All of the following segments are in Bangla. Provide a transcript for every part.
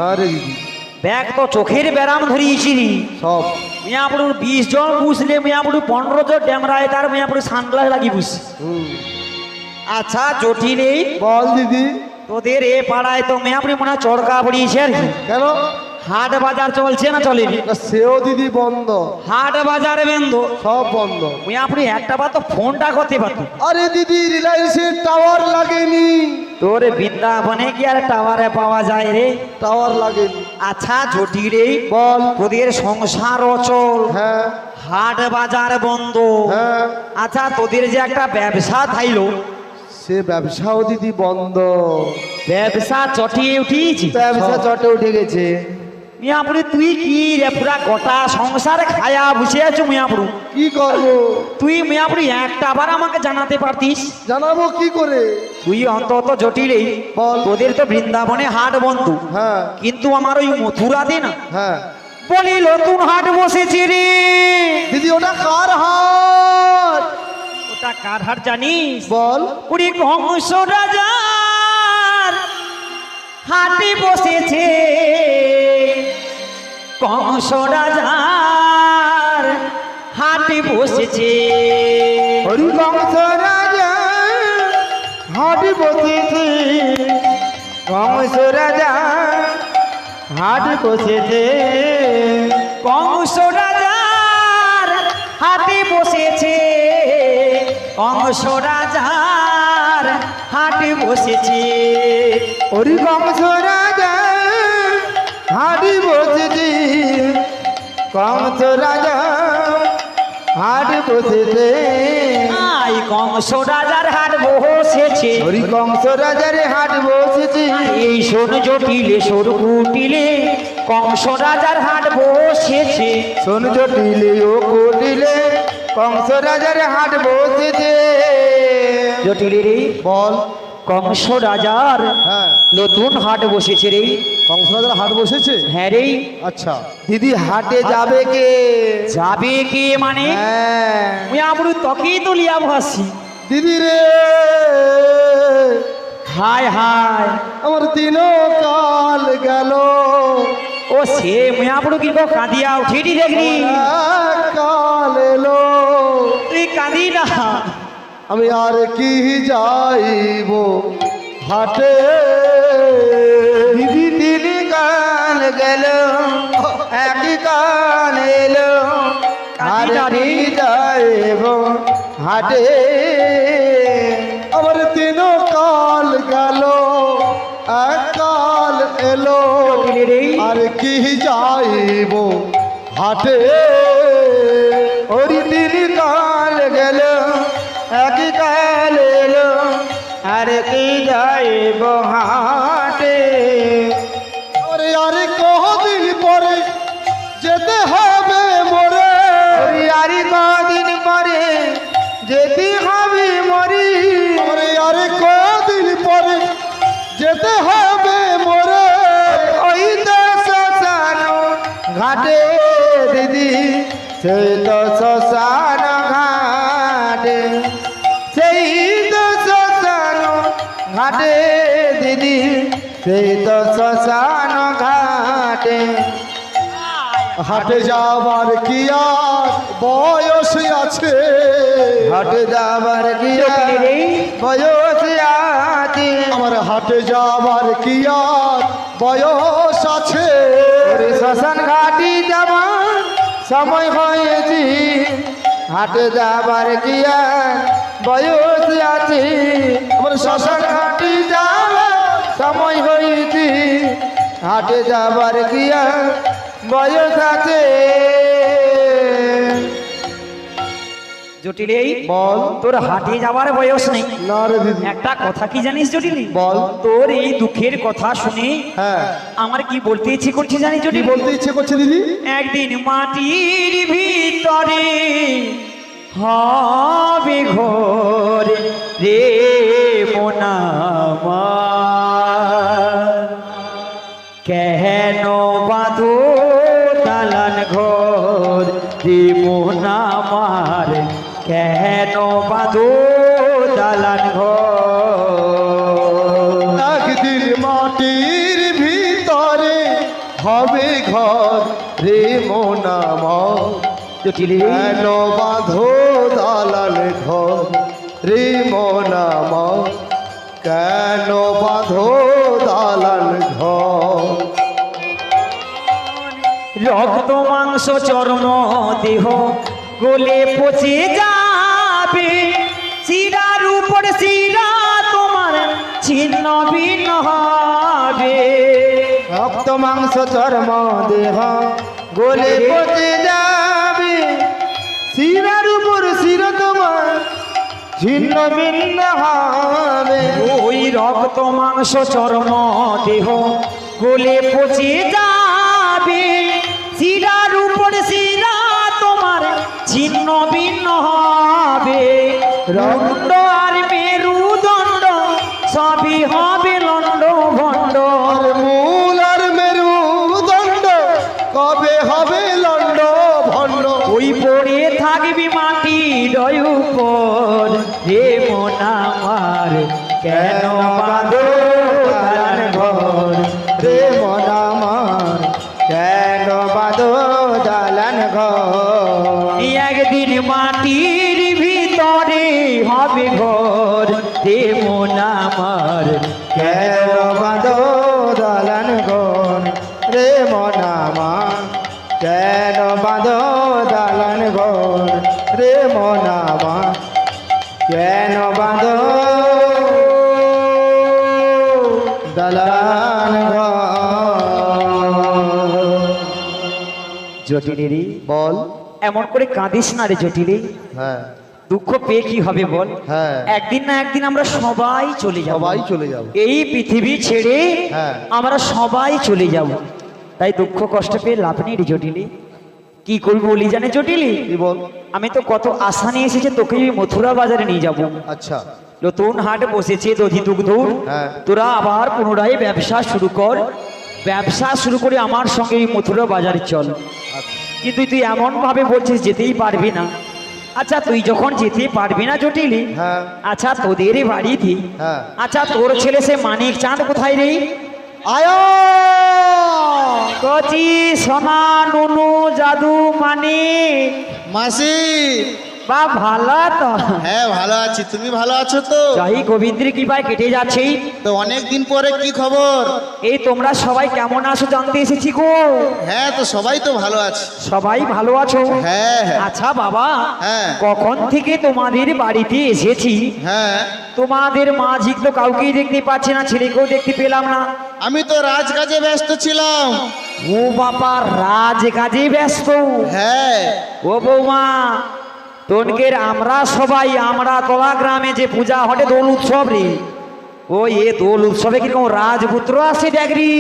আরে দিদি ব্যাগ তো চোখের ব্যারাম ধরিয়েছি নি সব মিয়াপুর 20 জন বুঝলে মিয়াপুর 15 জন ড্যামরায় তার মিয়াপুর সানগ্লাস লাগিয়ে বুঝছি। আচ্ছা জটিল এই বল দিদি তোদের এ পাড়ায় তো মিয়াপুরি মনে হয় চড়কা পড়িয়েছে আর কি। কেন হাট বাজার চলছে না চলেনি? না, সেও দিদি বন্ধ, হাট বাজারে বেন্দ সব বন্ধ। মিয়াপুরি একটা বার তো ফোনটা করতে পারতো। আরে দিদি রিলায়েন্সের টাওয়ার লাগেনি, তোর বৃন্দাবনে কি আর টাওয়ারে পাওয়া যায় রে? টাওয়ার লাগেনি। আচ্ছা জটিল রে বল। তোদের সংসার অচল, হ্যাঁ হাট বাজার বন্ধ। হ্যাঁ আচ্ছা তোদের যে একটা ব্যবসা থাইলো সে ব্যবসাও দিদি বন্ধ, ব্যবসা চটিয়ে উঠিয়েছি। ব্যবসা চটে উঠে গেছে। মিয়াপুরি তুই কি রে পুরা গোটা সংসার খায়া বসে আছো মিয়াপুরু? কি করবো? তুই মিয়াপুরি একটা আবার আমাকে জানাতে পারতিস। জানাবো কি করে? তুই অন্তত জটিলেই বল। তোদের তো বৃন্দাবনে হাট বন্ধ, হ্যাঁ কিন্তু আমার ওই মথুরাতে না হ্যাঁ বলি নতুন হাট বসেছে রে। দিদি ওটা কার হাট? ওটা কার হাট জানিস? বল। পুরি কংস রাজার হাটে বসেছে, কংস রাজার হাটে বসেছে। হরিবংশ রাজা হাট বসেছে, কংস রাজা হাট বসেছে, কংস রাজার হাটে বসেছে, কংস রাজার হাটে বসেছে। হরিবংশ রাজা হাট বসেছে, কংস রাজা হাট বসেছে। আই কংস রাজার হাট বসেছে, হরিবংশ রাজার হাট বসেছে। এই শোন জটিলে সর কুটিলে কংস রাজার হাট বসেছে। শোন জটিলে ও কুটিলে কংস রাজার হাট বসেছে। জটিলে রে বল। কংস রাজার হ্যাঁ নতুন হাট বসেছে রে। কংস রাজার হাট বসেছে। হ্যাঁ রে। আচ্ছা দিদি হাটে যাবে কে? যাবে কে মানে? হ্যাঁ মুই আমরু তকেই তো লিয়া ভাসি। দিদি রে হায় হায় আমার দিনও কাল গেল, ও সে মুই আমরু কি কাঁদিয়া উঠিটি দেখলি? কাল এলো, তুই কাঁদি না। আমি আর কি যাইব হাটে। দিদি দিন কাল গেল, একই কাল এলো, আর কি যাইব হাটে। আমার দিন কাল গেল, এক কাল এলো, আর কি যাইব হাটে। ওরি দিন কাল গেল, এক কাল এলো, আর কি যাইব হাটে। আরে আরে কদিন পরে যেতে হবে মোরে, আরে কদিন পরে যেতে হবে মরি। আরে আরে কদিন পরে যেতে হবে মোরে, ওই তো শ্মশান ঘাটে দিদি, সেই তো শ্মশান ঘাটে, সেই তো শ্মশান ঘাটে দিদি, সেই তো শ্মশান ঘাটে। হাটে যাবার কি আর বয়স আছে, হাটে যাবার কি আর বয়স আছে, আমার হাটে যাবার কি আর বয়স আছে। শ্মশান ঘাটি যাবার সময় হয়েছি, হাটে যাবার কি আর বয়স আছে, আমার শ্মশান ঘাটি যাবার সময় হয়েছি, হাটে যাবার কি আর বয়স আছে। জটিলে বল। তোর হাটে যাওয়ার বয়স নেই। না রে দিদি। একটা কথা কি জানিস জটিলি? বল। তোর এই দুঃখের কথা শুনে হ্যাঁ আমার কি বলতে ইচ্ছে করছে জানিস কি জটিল? বলতে ইচ্ছে করছে দিদি? একদিন মাটির ভিতরে হবে ঘর রে মোনামার, কেন বাঁধো দালান ঘর রে মোনামার, কেন বাঁধো দালান ঘর। একদিন মাটির ভিতরে হবে ঘর রে মন আমার জটিলি কেন বাঁধো দালান ঘর রে মন আমার কেন বাঁধো দালান ঘর রক্ত মাংস চর্ম দেহ গলে পচে যাবে, শিরার উপর শিরা তোমার ছিন্ন ভিন্ন হবে। রক্ত মাংস চর্ম দেহ গলে পচে যাবে, শিরার উপর শির তোমার ছিন্ন ভিন্ন হবে। ওই রক্ত মাংস চর্ম দেহ গলে পচে যাবে, শিরার উপর শিরা তোমার ছিন্ন ভিন্ন হবে। রণ্ড আর মেরুদণ্ড সবই হবে লণ্ড ভণ্ড। আর মূল আর মেরুদণ্ড কবে হবে লণ্ড ভণ্ড ওই পড়ে থাকবি মাটি ডয় উপর, হে মন আমার কেন বাঁধো দালান ঘর। রে মন আমার কেন বাঁধো দালান ঘর। একদিন মাটির ভিতরে হবে ঘর, হে মন আমার কেন বাঁধো দালান ঘর। রে মন আমার কেন বাঁধো দালান ঘর। রে মন আমার কেন বাঁধো দালান ঘর। জটিলেরই বল এমন করে কাঁদিস না রে জটিলে, হ্যাঁ দুঃখ পেয়ে কি হবে বল। হ্যাঁ একদিন না একদিন আমরা সবাই চলে যাব, সবাই চলে যাব এই পৃথিবী ছেড়ে হ্যাঁ। আমরা সবাই চলে যাব। তাই দুঃখ কষ্ট পেয়ে লাভ নেই রে জটিলে। কি করবো বলি জানে জটিলে, কি বল আমি তো কত আশা নিয়ে এসেছি তোকে ওই মথুরা বাজারে নিয়ে যাব। আচ্ছা নতুন হাট বসেছে দধি দুগ্ধ, হ্যাঁ। তোরা আবার পুনরায় ব্যবসা শুরু কর, ব্যবসা শুরু করে আমার সঙ্গে এই মথুরা বাজারে চল। আচ্ছা কিন্তু তুই এমন ভাবে বলছিস যেতেই পারবি না। আচ্ছা তুই যখন যেতে পারবি না জটিলি, হ্যাঁ আচ্ছা তোদের বাড়িতে, হ্যাঁ। আচ্ছা তোর ছেলে সে মানিক চাঁদ কোথায় রে? আয় কচি সোনা নুনু জাদু মানিক, মাসি বা ভালো তো? হ্যাঁ ভালো আছি, তুমি ভালো আছো তো? জয় গোবিন্দের কৃপায় কেটে যাচ্ছে। তো অনেক দিন পরে কি খবর? এই তোমরা সবাই কেমন আছো জানতে এসেছি গো। হ্যাঁ তো সবাই তো ভালো আছে। সবাই ভালো আছো? হ্যাঁ হ্যাঁ আচ্ছা বাবা, হ্যাঁ। কখন থেকে তোমাদের বাড়িতে এসেছি, হ্যাঁ তোমাদের মাঝি তো কাউকেই দেখতে পাচ্ছি না, ছেলেকেও দেখতে পেলাম না। আমি তো রাজকাজে ব্যস্ত ছিলাম। ও বাবা, রাজ কাজে ব্যস্ত? হ্যাঁ ও বৌমা, তোনকের আমরা সবাই আমরা তোলা গ্রামে যে পূজা হটে দোল উৎসব রে, ও এ দোল উৎসবে কিরকম রাজপুত্র আসে ডাকরি।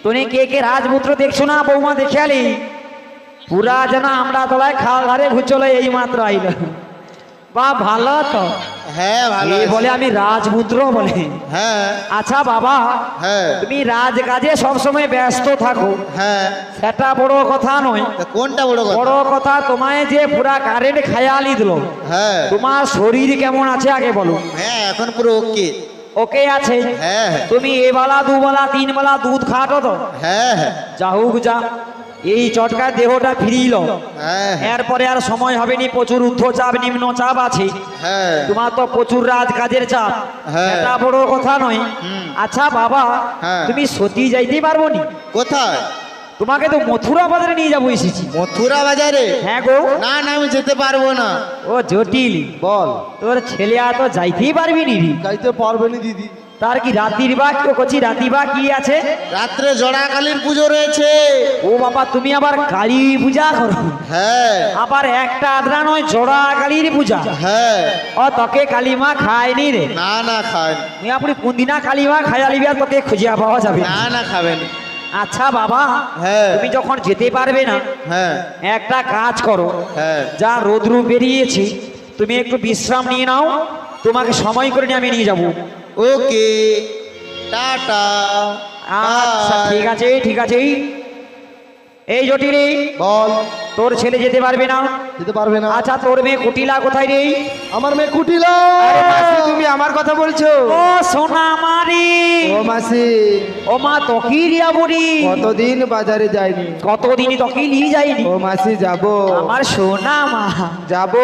তোনে কে কে রাজপুত্র দেখছো না বৌমা? দেখে আলি পুরা যেন আমরা তোলায় খাল ধারে ঘুচলে এই মাত্র আইল। বা ভালো তো? হ্যাঁ ভালো এ আছি। বলে আমি রাজপুত্র বলে। হ্যাঁ আচ্ছা বাবা, হ্যাঁ তুমি রাজ কাজে সবসময় ব্যস্ত থাকো, হ্যাঁ। সেটা বড় কথা নয়। তা কোনটা বড় কথা? বড় কথা তোমায় যে পুরা কারেন্ট খায়ালি দিল, হ্যাঁ তোমার শরীর কেমন আছে আগে বলো। হ্যাঁ এখন পুরো ওকে। ওকে আছে? হ্যাঁ হ্যাঁ তুমি এবেলা দুবেলা তিন বেলা দুধ খাটো তো? হ্যাঁ হ্যাঁ যা হোক যা, এই চটকার দেহটা ফিরিল, হ্যাঁ এরপরে আর সময় হবে নি। প্রচুর ঊর্ধ্বচাপ নিম্ন চাপ আছে, হ্যাঁ তোমার তো প্রচুর রাজ কাজের চাপ, হ্যাঁ। এটা বড় কথা নয়। হুম। আচ্ছা বাবা, হ্যাঁ। তুমি সত্যি যাইতে পারবো নি? কোথায়? তোমাকে তো মথুরা বাজারে নিয়ে যাবো এসেছি। মথুরা বাজারে? হ্যাঁ গো। না না আমি যেতে পারবো না। ও জটিল, বল তোর ছেলে আর তো যাইতেই পারবি নি রে। গাইতে পারবে নি দিদি তার কি রাতির বা কেউ কচি রাতি বা কি আছে? রাত্রে জড়া কালীর পুজো রয়েছে। ও বাবা, তুমি আবার কালী পূজা করো? হ্যাঁ আবার একটা আদ্রা নয়, জোড়া কালীর পূজা। হ্যাঁ। ও তোকে কালিমা খায়নি রে? না না খাবেন। তুই আপনি কোন দিনা কালিমা খাইয়ালিবি আর তোকে খুঁজিয়া পাওয়া যাবে না। না না খাবেন। আচ্ছা বাবা, হ্যাঁ। তুমি যখন যেতে পারবে না, হ্যাঁ একটা কাজ করো, হ্যাঁ যা রোদ্রু বেরিয়েছে তুমি একটু বিশ্রাম নিয়ে নাও, তোমাকে সময় করে নিয়ে আমি নিয়ে যাবো। ওকে টাটা। আচ্ছা ঠিক আছে ঠিক আছে। এই জটিল, বল তোর ছেলে যেতে পারবে না, দিতে পারবে না। আচ্ছা তোর মেয়ে কুটিলা কোথায় রে? আমার মেয়ে কুটিলা। আরে মাসি তুমি আমার কথা বলছো? ও সোনা মারি, ও মাসি ও মা তকি রিয়া বড়ি, কতদিন বাজারে যাইনি। কতদিন তকি নিয়ে যাইনি। ও মাসি যাব আমার সোনা মা, যাব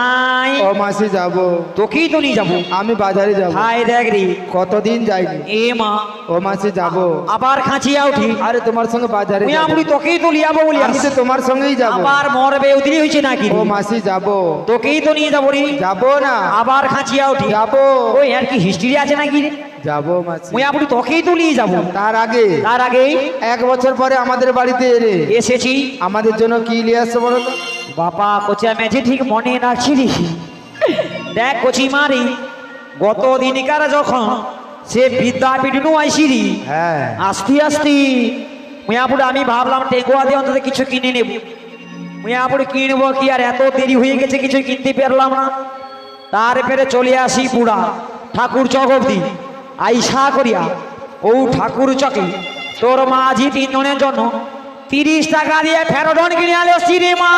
আয় ও মাসি যাব, তোকেই তো নিয়ে যাবো। আমি বাজারে যাব, হাই দেখ রে, কতদিন যাইনি। এ মা ও মাসি যাব। আবার খাঁচিয়া উঠি, আরে তোমার সঙ্গে বাজারে আমি যাব। আপনি তোকেই তো লিয়াবো বলি আমি তো তোমার সঙ্গেই যাব। আবার মরবে উদিরি হয়েছে নাকি ও রে? মাসি যাব, তোকেই তো নিয়ে যাবো রে। যাব না, আবার খাঁচিয়া উঠি, যাব ওই আর কি হিস্ট্রি আছে নাকি রে? যাব মাসি। মুই আপনি তোকেই তো নিয়ে যাবো। তার আগে তার আগেই 1 বছর পরে আমাদের বাড়িতে এলে এসেছি। আমাদের জন্য কি নিয়ে আসছে বলো তো? বাবা কোচা মেঝে ঠিক মনে রাখছিলি। দেখ কচি মারি, গত দিনকার যখন সে বিদ্যাপীঠ নু আইসিরি, হ্যাঁ আস্তে আস্তে মুয়াপুরে আমি ভাবলাম টেকুয়া দিয়ে অন্তত কিছু কিনে নেব। মুয়াপুরে কিনবো কি আর এত দেরি হয়ে গেছে, কিছু কিনতে পারলাম না। তারপরে চলে আসি পুরা ঠাকুর চক অব্দি, আইসা করিয়া ও ঠাকুর চকে তোর মাঝি 3 জনের জন্য 30 টাকা দিয়ে ফেরোডন কিনে আলো সিরে মা।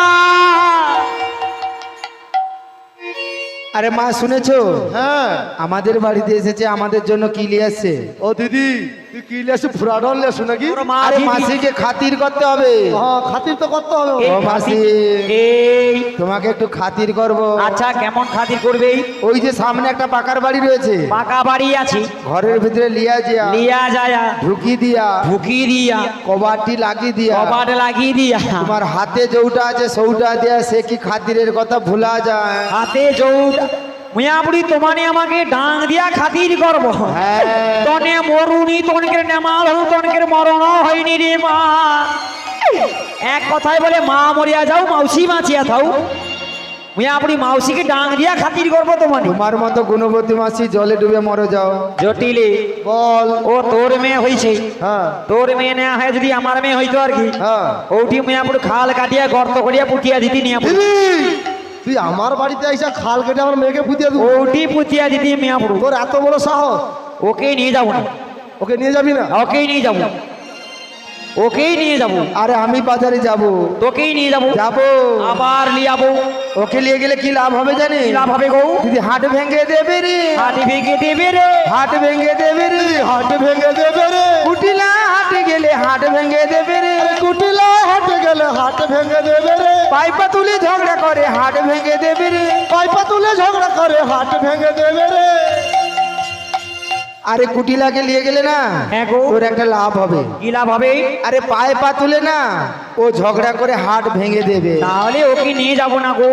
আরে মা শুনেছো? হ্যাঁ। আমাদের বাড়িতে এসেছে, আমাদের জন্য কি নিয়ে আসছে? ও দিদি তুই কি লিয়ে আসছিস? ফুরাডন লিয়ে আসছিস নাকি? তোর আরে মাঝি মাসিকে খাতির করতে হবে। হ্যাঁ খাতির তো করতে হবে। এই ও মাসি এই তোমাকে একটু খাতির করব। আচ্ছা কেমন খাতির করবে? ওই যে সামনে একটা পাকার বাড়ি রয়েছে, পাকা বাড়ি আছে, ঘরের ভিতরে লিয়া যা লিয়া যায় ঢুকি দিয়া ঢুকি দিয়া কবাটি লাগিয়ে দিয়া কবাট লাগিয়ে দিয়া তোমার হাতে যেটা আছে সৌটা দিয়া, সে কি খাতিরের কথা ভুলা যায়? হাতে যৌটা মুয়াবুড়ি তোমানে আমাকে ডাং দিয়া খাতির করব। হ্যাঁ। তনে মরুনি তনকের নেমাল হল তনকের মরণ হয়নি রে মা। এক কথায় বলে মা মরিয়া যাও মাউসি বাঁচিয়া থাও। মুয়াবুড়ি মাউসিকে ডাং দিয়া খাতির করব তোমানে। তোমার মতো গুণবতী মাসি জলে ডুবে মরে যাও। জটিলে বল। ও তোর মেয়ে হইছে, হ্যাঁ তোর মেয়ে না হয় যদি আমার মেয়ে হইতো আর কি, হ্যাঁ। ওটি মুয়াবুড়ি খাল কাটিয়া গর্ত করিয়া পুটিয়া দিতি নিয়ে দিদি তুই আমার বাড়িতে আইসা খাল কেটে আমার মেয়েকে পুঁতিয়ে দেবো? ওটি পুতিয়া দিদি মিয়াপুর। তোর এত বড় সাহস? ওকে নিয়ে যাবো না, ওকে নিয়ে যাবি না? ওকেই নিয়ে যাবো, ওকেই নিয়ে যাবো, আরে আমি বাজারে যাব, তোকেই নিয়ে যাবো। যাব। আবার নিয়ে যাবো, ওকে নিয়ে গেলে কি লাভ হবে জানি? কি লাভ হবে গো? দিদি হাট ভেঙে দেবে রে, হাটি ভেঙে দেবে রে, হাট ভেঙে দেবে রে, হাট ভেঙে দেবে রে। কুটিলা হাটে গেলে হাট ভেঙে দেবে রে, কুটিলা হাটে গেলে হাট ভেঙে দেবে রে। পাইপা তুলে ঝগড়া করে হাট ভেঙে দেবে রে। পাইপা তুলে ঝগড়া করে হাট ভেঙে দেবে রে। আরে কুটিলাকে নিয়ে গেলে না হ্যাঁ গো। তোর একটা লাভ হবে। কি লাভ হবে? আরে পায়ে পা তুলে না ও ঝগড়া করে হাট ভেঙে দেবে। তাহলে ওকে নিয়ে যাবো না গো,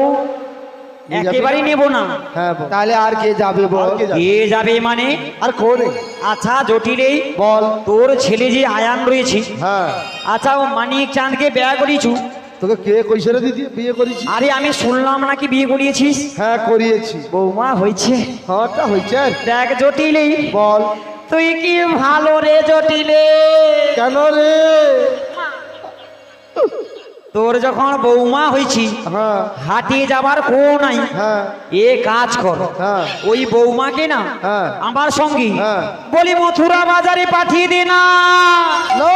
নিয়ে যাবি একেবারেই না? নেব না। হ্যাঁ বল। তাহলে আর কে যাবে বল? আর কে যাবে? কে যাবে মানে? আর কোন? আচ্ছা জটিলেই বল। তোর ছেলে যে আয়ান রয়েছে, হ্যাঁ আচ্ছা ও মানিক চাঁদকে বিয়ে করিছু? তোকে কে কইছে রে দিদি বিয়ে করেছি? আরে আমি শুনলাম নাকি বিয়ে করিয়েছিস। হ্যাঁ করিয়েছি। বৌমা হয়েছে? হ্যাঁটা হয়েছে। দেখ জটিলেই বল। তুই কি ভালো রে জটিলে। কেন রে? তোর যখন বৌমা হয়েছি হ্যাঁ হাটিয়ে যাবার কো নাই, হ্যাঁ এ কাজ কর হ্যাঁ ওই বৌমাকে না হ্যাঁ। আমার সঙ্গী হ্যাঁ। বলি মথুরা বাজারে পাঠিয়ে দে না। নো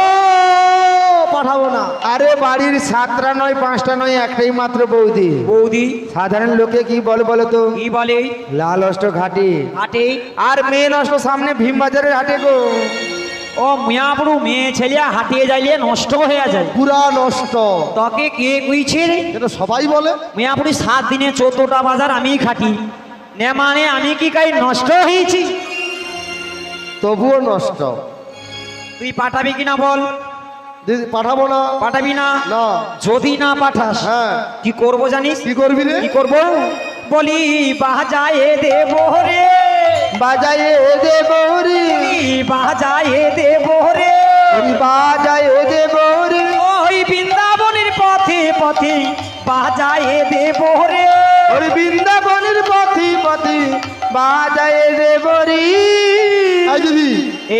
পাঠাবো না। আরে বাড়ির 7টা নয় 5টা নয় একটাই মাত্র বৌদি। বৌদি সাধারণ লোকে কি বলে বলো তো? কি বলে? লাল অষ্ট ঘাটি হাটে আর মেন অষ্ট সামনে ভীম বাজারের হাটে গো। ও মিয়াপুরু মেয়ে ছেলে হাটিয়ে যাইলে নষ্ট হয়ে যায়। পুরা নষ্ট। তোকে কে কইছে রে? এটা সবাই বলে। মিয়াপুরি 7 দিনে 14টা বাজার আমি খাটি নে, মানে আমি কি কাই নষ্ট হয়েছি? তবুও নষ্ট। তুই পাঠাবি কিনা বল? দিদি পাঠাবো না। পাঠাবি না? না। যদি না পাঠাস হ্যাঁ কি করবো জানিস? কি করবি রে? কি করবো বলি? বাজায়ে দেব রে, বাজায়ে দে বৌরি, বাজায়ে দেব রে, বাজায়ে দে বৌরি, ওই বৃন্দাবনের পথে পথে বাজায়ে দেব রে। ওর বৃন্দাবনের পথি পথি বাজায়ে দে বৌরি। এই দিদি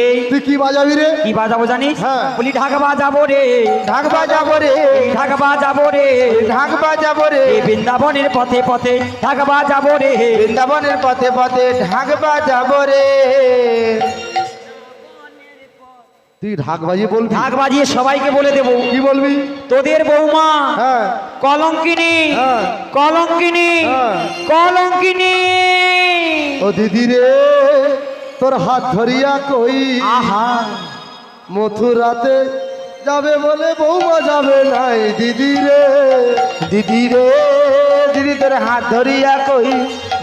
এই তুই কি বাজাবি রে? কি বাজাবো জানিস? হ্যাঁ। বলি ঢাক বাজাবো রে, ঢাক বাজাবো রে, ঢাক বাজাবো রে, ঢাক বাজাবো রে, এই বৃন্দাবনের পথে পথে ঢাক বাজাবো রে। বৃন্দাবনের পথে পথে ঢাক বাজাবো রে। তুই ঢাক বাজিয়ে বলবি? ঢাক বাজিয়ে সবাইকে বলে দেবো কি বলবি? তোদের বৌমা হ্যাঁ কলঙ্কিনী, হ্যাঁ। কলঙ্কিনী, হ্যাঁ। কলঙ্কিনী। ও দিদি রে তোর হাত ধরিয়া কই আহা মথুরাতে যাবে বলে বৌমা যাবে নাই দিদি রে। দিদি রে দিদি তোর হাত ধরিয়া কই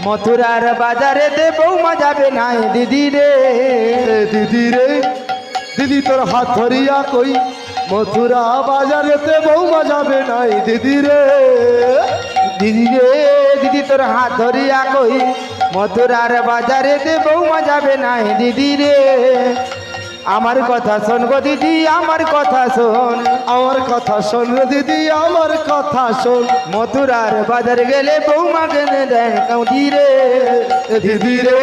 মথুরার বাজারে দে বৌমা যাবে নাই দিদি রে। এ দিদি রে দিদি তোর হাত ধরিয়া কই মথুরা বাজারেতে বৌমা যাবে নাই দিদি রে। দিদি রে দিদি তোর হাত ধরিয়া কই মথুরার বাজারে দে বৌমা যাবে নাই দিদি রে। আমার কথা শোন গো দিদি আমার কথা শোন, আমার কথা শোন রে দিদি আমার কথা শোন। মথুরার বাজার গেলে বৌমা কেনে দেন কাউদি রে। এ দিদি রে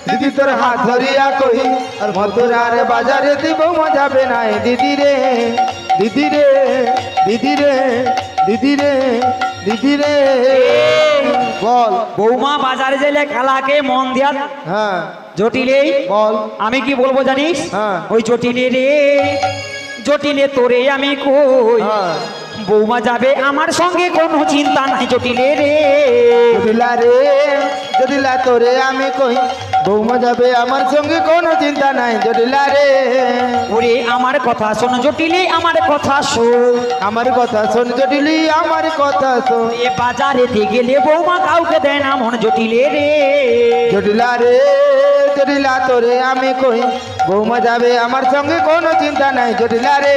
দিদি তোর হাত ধরিয়া কই আর মথুরার বাজারে দে বৌমা যাবে নাই দিদি রে। দিদি রে দিদি রে দিদি রে দিদি রে। বল। বৌমা বাজারে গেলে খালাকে মন দিয়া হ্যাঁ জটিলে বল। আমি কি বলবো জানিস? হ্যাঁ। ওই জটিলে রে জটিলে তোরে আমি কই হ্যাঁ। বৌমা যাবে আমার সঙ্গে কোনো চিন্তা নাই জটিলে রে। জটিলা রে জটিলা তোরে আমি কই বৌমা যাবে আমার সঙ্গে কোনো চিন্তা নাই জটিলা রে। ওরে আমার কথা শোন জটিলে আমার কথা শোন। আমার কথা শোন জটিলি আমার কথা শোন। এ বাজারেতে গেলে বৌমা কাউকে দেয় না মন জটিলে রে। জটিলা রে জটিলা তোরে আমি কই বৌমা যাবে আমার সঙ্গে কোনো চিন্তা নাই জটিলা রে।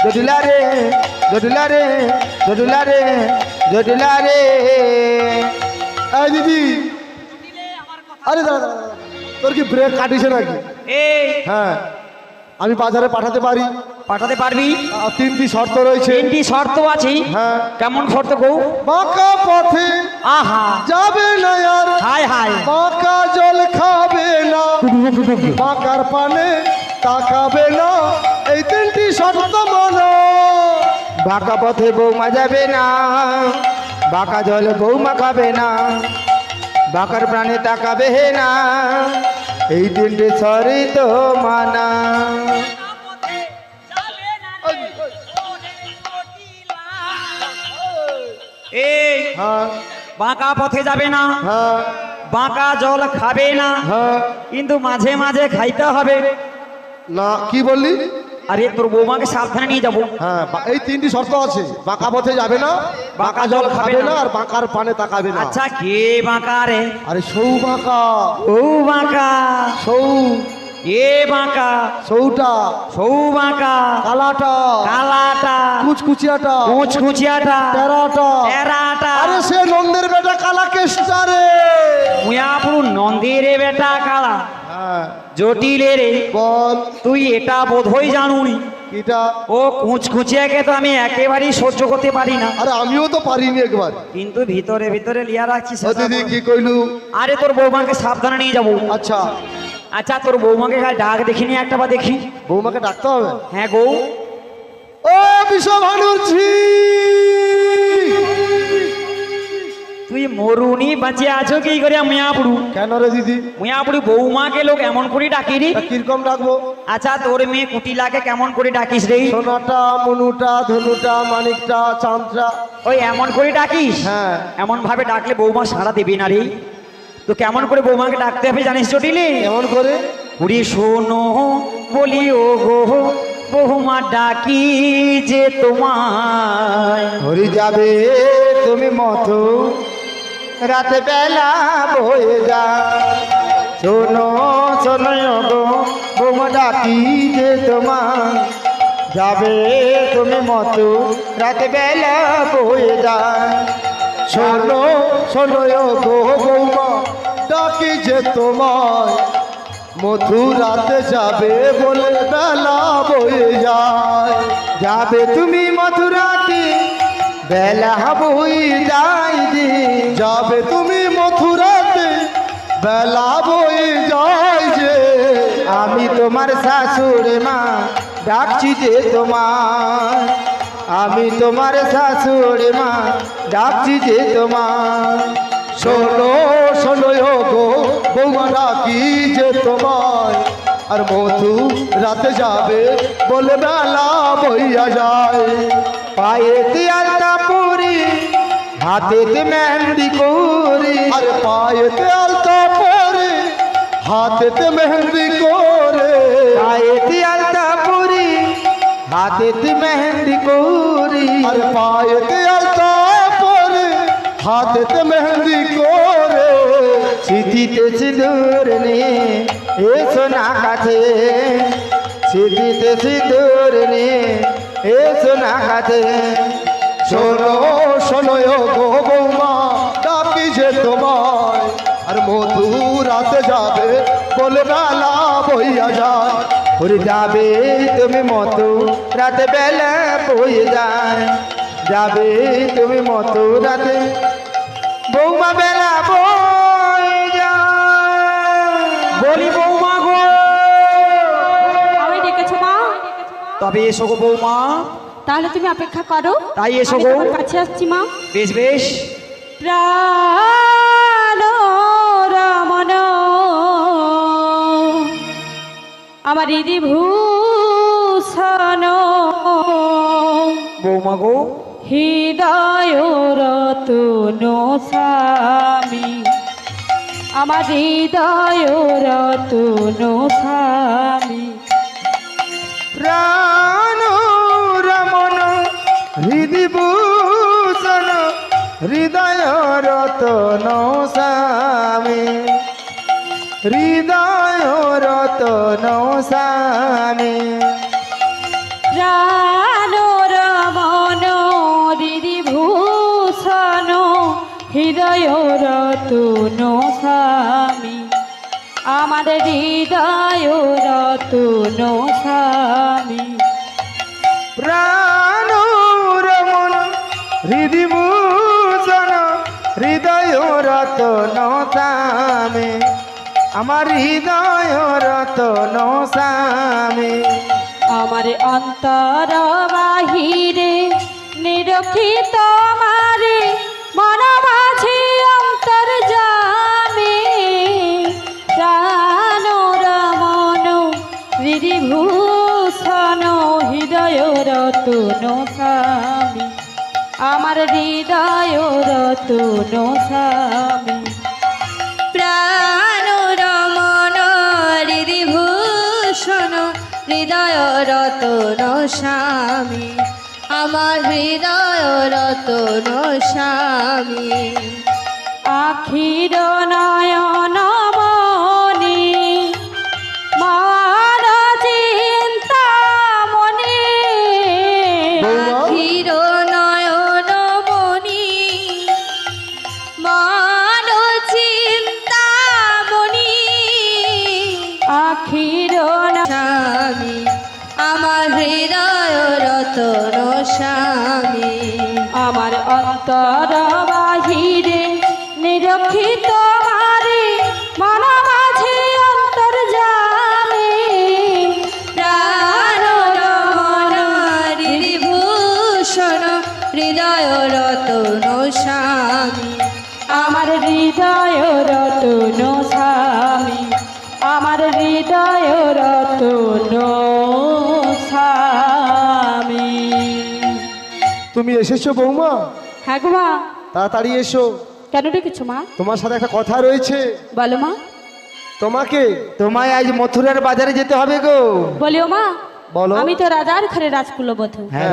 জটিলা রে জটিলা রে জটিলা রে জটিলা রে। এই দিদি আরে দাঁড়া দাঁড়া, দাঁড়া। তোর কি ব্রেক কাটিছে নাকি? এই হ্যাঁ আমি বাজারে পাঠাতে পারি। পাঠাতে পারবি? আর 3টি শর্ত রয়েছে। 3টি শর্ত আছে। হ্যাঁ। কেমন শর্ত গো? বাঁকা পথে আহা যাবে না আর হায় হায় বাঁকা জল খাবে না বাঁকার পানে তাকাবে না এই 3টি শর্ত মানো। বাঁকা পথে বৌমা যাবে না, বাঁকা জলে বৌমা খাবে না, বাঁকার প্রাণে তাকাবে না, এই 3টে সরি তো মানা। এই হ্যাঁ বাঁকা পথে যাবে না, হ্যাঁ বাঁকা জল খাবে না, হ্যাঁ। কিন্তু মাঝে মাঝে খাইতে হবে। না কি বললি? আরে তোর বৌমাকে সাবধানে নিয়ে যাবো। হ্যাঁ এই 3টি শর্ত আছে। বাঁকা পথে যাবে না, বাঁকা জল খাবে না, আর বাঁকার পানে তাকাবে না। আচ্ছা কে বাঁকা রে? আরে সৌ বাঁকা, ও বাঁকা, সৌ এ বাঁকা, সৌটা, সৌ বাঁকা, কালাটা, কালাটা, কুচকুচিয়াটা, কুচকুচিয়াটা, টেরাটা। টেরাটা। আরে সে নন্দের বেটা কালা কেষ্টা রে। মুয়াপুর নন্দিরে বেটা কালা হ্যাঁ জটিলে রে। বল তুই এটা বোধহয় জানুনি এটা। ও কুচকুচিয়াকে তো আমি একেবারেই সহ্য করতে পারি না, আরে আমিও তো পারিনি একবার। কিন্তু ভিতরে ভিতরে লিয়া রাখছিস। ও দিদি কি কইলু? আরে তোর বৌমাকে সাবধানে নিয়ে যাবো। আচ্ছা আচ্ছা তোর বৌমাকে খালি ডাক দেখিনি একটা বা দেখি। বৌমাকে ডাকতে হবে। হ্যাঁ গো। ও বিশ্বভানুর ঝি, তুই মরুনি বাঁচিয়ে আছো কি করে মুয়াপুরু? কেন রে দিদি? মুয়াপুরু বৌমাকে লোক এমন করে ডাকিনি। তা কিরকম ডাকবো? আচ্ছা তোর মেয়ে কুটিলাকে কেমন করে ডাকিস রে? সোনাটা, মনুটা, ধনুটা, মানিকটা, চাঁদটা। ওই এমন করে ডাকিস? হ্যাঁ। এমন ভাবে ডাকলে বৌমা সাড়া দেবে না রে। তো কেমন করে বৌমাকে ডাকতে হবে জানিস জটিলে? এমন করে ওরে শোনো বলি ও গো বৌমা ডাকি যে তোমায়। হরি যাবে তুমি মতো রাত বেলা বয়ে যা। শোনো শোনো গো বৌমা ডাকি যে তোমার, যাবে তুমি মতো রাত বেলা বয়ে যা। শোনো শোনো গো বৌমা ডাকি যে তোমায়, মথুরাতে যাবে বলে বেলা বয়ে যায়। যাবে তুমি মথুরাতে বেলা বই যাই যে। যাবে তুমি মথুরাতে বেলা বয়ে যায় যে। আমি তোমার শাশুড় মা ডাকছি যে তোমার, আমি তোমার শাশুড় মা ডাকছি যে তোমার। শোনো শোনো গো বৌমা ডাকি যে তোমায়, আর মধু রাতে যাবে বলে বেলা বইয়া যায়। পায়েতে আলতা পরি হাতেতে মেহেন্দি করি, আর পায়েতে আলতা পরে হাতেতে মেহেন্দি করে, পায়েতে আলতা পরি হাতেতে মেহেন্দি করি, আর পায়েতে আলতা পরে হাতেতে মেহেন্দি করে। স্মৃতিতে সিঁদুর নিয়ে এসো না কাছে, স্মৃতিতে সিঁদুর নিয়ে এসো না কাছে। শোনো শোনো গো বৌমা ডাকি যে তোমায়, আর মধু রাতে যাবে বলে বেলা বইয়া যায়। ওরে যাবে তুমি মতো রাতে বেলা বয়ে যায়, যাবে তুমি মতো রাতে বৌমা বেলা বয়ে যায়। বলি বৌমা গো, আমায় ডেকেছো মা? তবে এসো গো বৌমা। তাহলে তুমি অপেক্ষা করো, তাই এসো আমি গো। তোমার কাছে আসছি মা। বেশ বেশ। প্রাণ রমন আমার হৃদি ভূষণ, বৌমা গো, হৃদয় রতন স্বামী, আমার হৃদয় রতন স্বামী। প্রাণ রমন হৃদিভূষণ হৃদয় রতন স্বামী, হৃদয় রতন স্বামী। প্রাণ রমন হৃদি ভূষণ হৃদয় রতন স্বামী, আমার হৃদয় রতন স্বামী। প্রাণ রমন হৃদিভূষণ হৃদয় রতন স্বামী, আমার হৃদয় রতন স্বামী। আমার অন্তর বাহিরে নিরক্ষিত মারে মন মাঝে অন্তর জামে। প্রাণ রমন হৃদি ভূষণ হৃদয় রতন স্বামী, আমার হৃদয় রতন স্বামী। প্রাণ রমন হৃদি ভূষণ হৃদয় রতন স্বামী, আমার হৃদয় রতন স্বামী। আখির নয়ন মনি মান চিন্তা মনি, আখির নয়ন মনি মান চিন্তা মনি, আখির স্বামী, আমার হৃদয় রতন স্বামী। আমার অন্তর বাহিরে নিরক্ষিত মারে মন মাঝে অন্তর জামে। প্রাণ রমন হৃদি ভূষণ হৃদয় রতন স্বামী, আমার হৃদয় রতন স্বামী, আমার হৃদয় রতন স্বামী। তুমি এসেছো বৌমা? হ্যাঁ গো মা। তাড়াতাড়ি এসো, কেন ডেকেছো মা? তোমার সাথে একটা কথা রয়েছে। বলো মা। তোমাকে তোমায় আজ মথুরার বাজারে যেতে হবে গো। বলিও মা। বলো। আমি তো রাজার ঘরে রাজকুলবধূ। হ্যাঁ,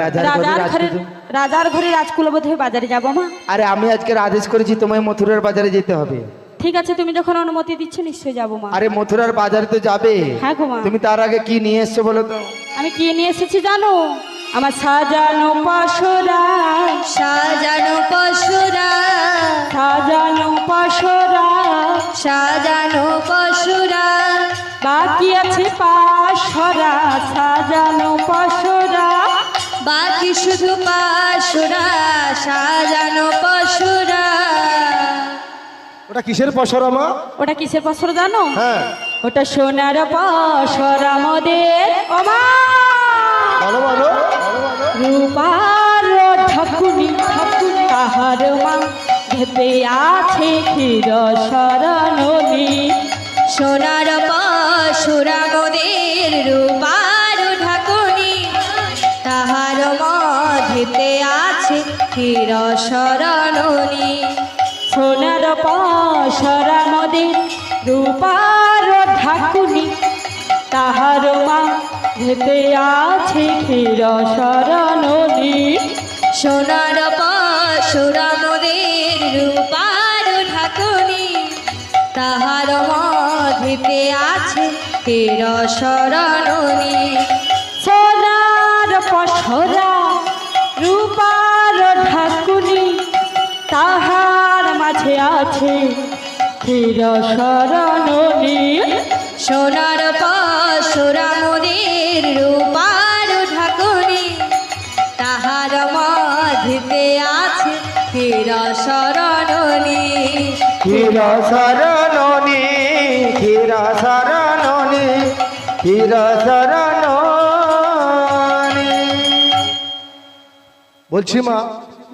রাজার ঘরে রাজকুলবধূ হয়ে বাজারে যাবো মা। আরে আমি আজকে আদেশ করেছি তোমায় মথুরার বাজারে যেতে হবে। ঠিক আছে, তুমি যখন অনুমতি দিচ্ছ নিশ্চয়ই যাবো মা। আরে মথুরার বাজারে তো যাবে, হ্যাঁ গো মা। তুমি তার আগে কি নিয়ে এসছো বলো তো? আমি কি নিয়ে এসেছি জানো? আমার সাজানো পশুরা, সাজানো পশুরা, সাজানো পশুরা, সাজানো পশুরা, বাকি আছে পাশরা, সাজানো পশুরা, বাকি শুধু পাশরা, সাজানো পশুরা। ওটা কিসের পসরা মা? ওটা কিসের পশুরা জানো? হ্যাঁ ওটা সোনার পশুরা মোদের। ও মা, বলো বলো। রূপার ঠাকুনি ঠাকুনি তাহার মা ভেপে আছে ক্ষীর শরণী। সোনার পশুরা মোদের মধ্যেতে আছে চির শরণনী। সোনার পসরা মোদের রূপার ঢাকুনি, তাহার মাঝেতে আছে চির শরণনী। সোনার পসরা মোদের রূপার ঢাকুনি, তাহার মধ্যেতে আছে চির শরণনী। সোনার পসরা রূপার ঢাকুনি, তাহার মাঝে আছে চির শরণনী। সোনার পসরা মোদের রূপার ঢাকুনি, তাহার মধ্যে আছে চির শরণনী। ক্ষীর শরণনী, ক্ষীর শরণনী, ক্ষীর শরণনী। বলছি মা,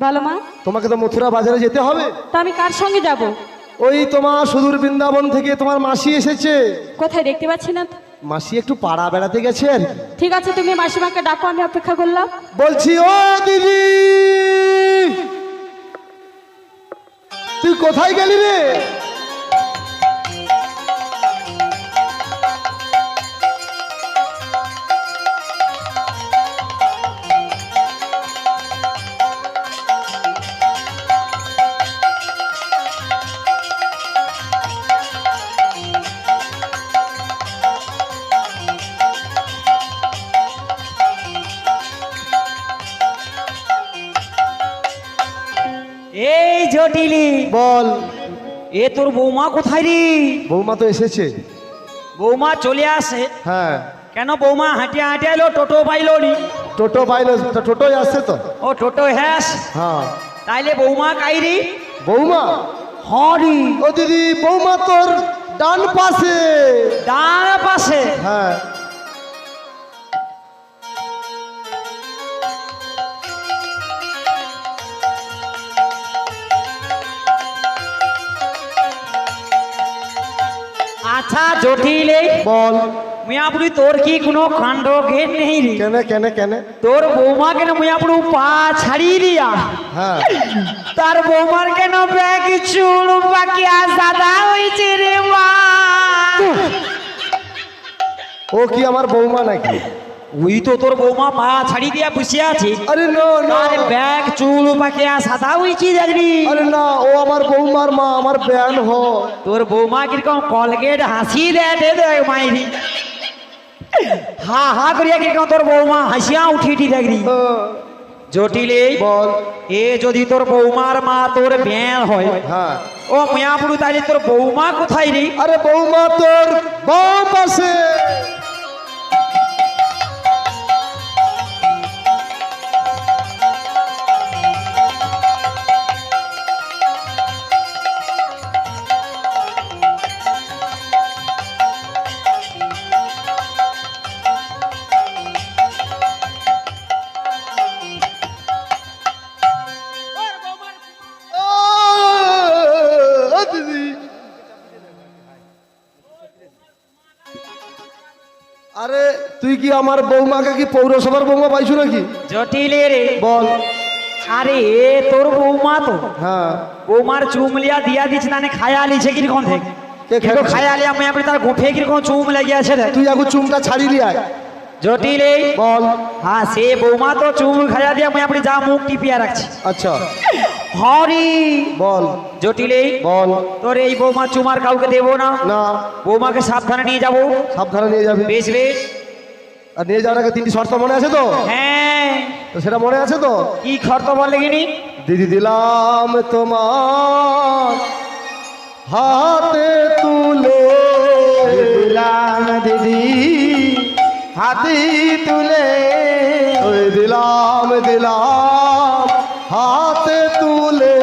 বলো মা, তোমাকে তো মথুরা বাজারে যেতে হবে। তা আমি কার সঙ্গে যাব? ওই তোমার সুদূর বৃন্দাবন থেকে তোমার মাসি এসেছে। কোথায় দেখতে পাচ্ছি না তো। মাসি একটু পাড়া বেড়াতে গেছে আর কি। ঠিক আছে, তুমি মাসিমাকে ডাকো, আমি অপেক্ষা করলাম। বলছি ও দিদি, তুই কোথায় গেলি রে? এই জটিলি, বল। এ তোর বৌমা কোথায় রে? বৌমা তো এসেছে। বৌমা চলে আসে হ্যাঁ, কেন? বৌমা হাঁটিয়ে হাঁটিয়ে এলো, টোটো পাইলো নি? টোটো পাইলো, টোটোই আসছে তো। ও টোটো হ্যাস, হ্যাঁ, তাইলে বৌমা কাইরি? বৌমা, হরি ও দিদি বৌমা তোর ডান পাশে। ডান পাশে? হ্যাঁ, আচ্ছা জটিলে, বল। মিয়াপুরি তোর কি কোনো কাণ্ড ঘের নেই রে? কেন কেন কেন? তোর বৌমা কেন মিয়াপুরি পা ছাড়িয়ে দিয়া? হ্যাঁ, তার বৌমার কেন ব্যাগ চুল পাকিয়া সাদা হয়েছে রে মা? ও কি আমার বৌমা নাকি? ওই তো তোর বৌমা পা ছাড়ি দিয়া বসে আছে, আরে না না, তার ব্যাগ চুল পাকিয়া সাদা হয়েছে দেখবি? আরে না, ও আমার বৌমার মা, আমার ব্যান হয়। তোর বৌমা কিরকম কলগেট হাসি দেয় মাইরি, হা হা করিয়া কিরকম তোর বৌমা হাসিয়া উঠি দেখবি? জটিলে, বল। এ যদি তোর বৌমার মা তোর ব্যান হয়, হ্যাঁ, ও মিয়াপুরু, তাইলে তোর বৌমা কোথায় রে? আরে বৌমা তোর বাম পাশে। ও দিদি, আরে তুই কি আমার বৌমাকে কি পৌরসভার বৌমা পাইছো নাকি? জটিলে রে, বল। আরে এ তোর বৌমা তো, হ্যাঁ, বৌমার চুমলিয়া দিয়া দিচ্ছে, না খায়া লিছে কিরকম থেকে? কে কিন্তু খাইছে? খায়া লিয়া আমি তার গোফে কিরকম চুম লেগে আছে রে? তুই এখন চুমটা ছাড়িয়ে আয়। জটিলে, বল। হ্যাঁ সে বৌমা তো চুম খায়া দিয়া আমি যা মুখ টিপিয়া রাখছি। আচ্ছা, হরি বল। জটিলে, বল। তোর এই বৌমা চুমার কাউকে দেবো না, না, বৌমাকে সাবধানে নিয়ে যাবো। সাবধানে নিয়ে যাবি। বেশ বেশ, আর নিয়ে যাওয়ার আগে 3টি শর্ত মনে আছে তো? হ্যাঁ। তো সেটা মনে আছে তো? কি শর্ত বল দেখিনি? দিদি দিলাম তোমার হাতে তুলে, দিলাম দিদি হাতি তুলে, ওই দিলাম দিলাম হাতে তুলে,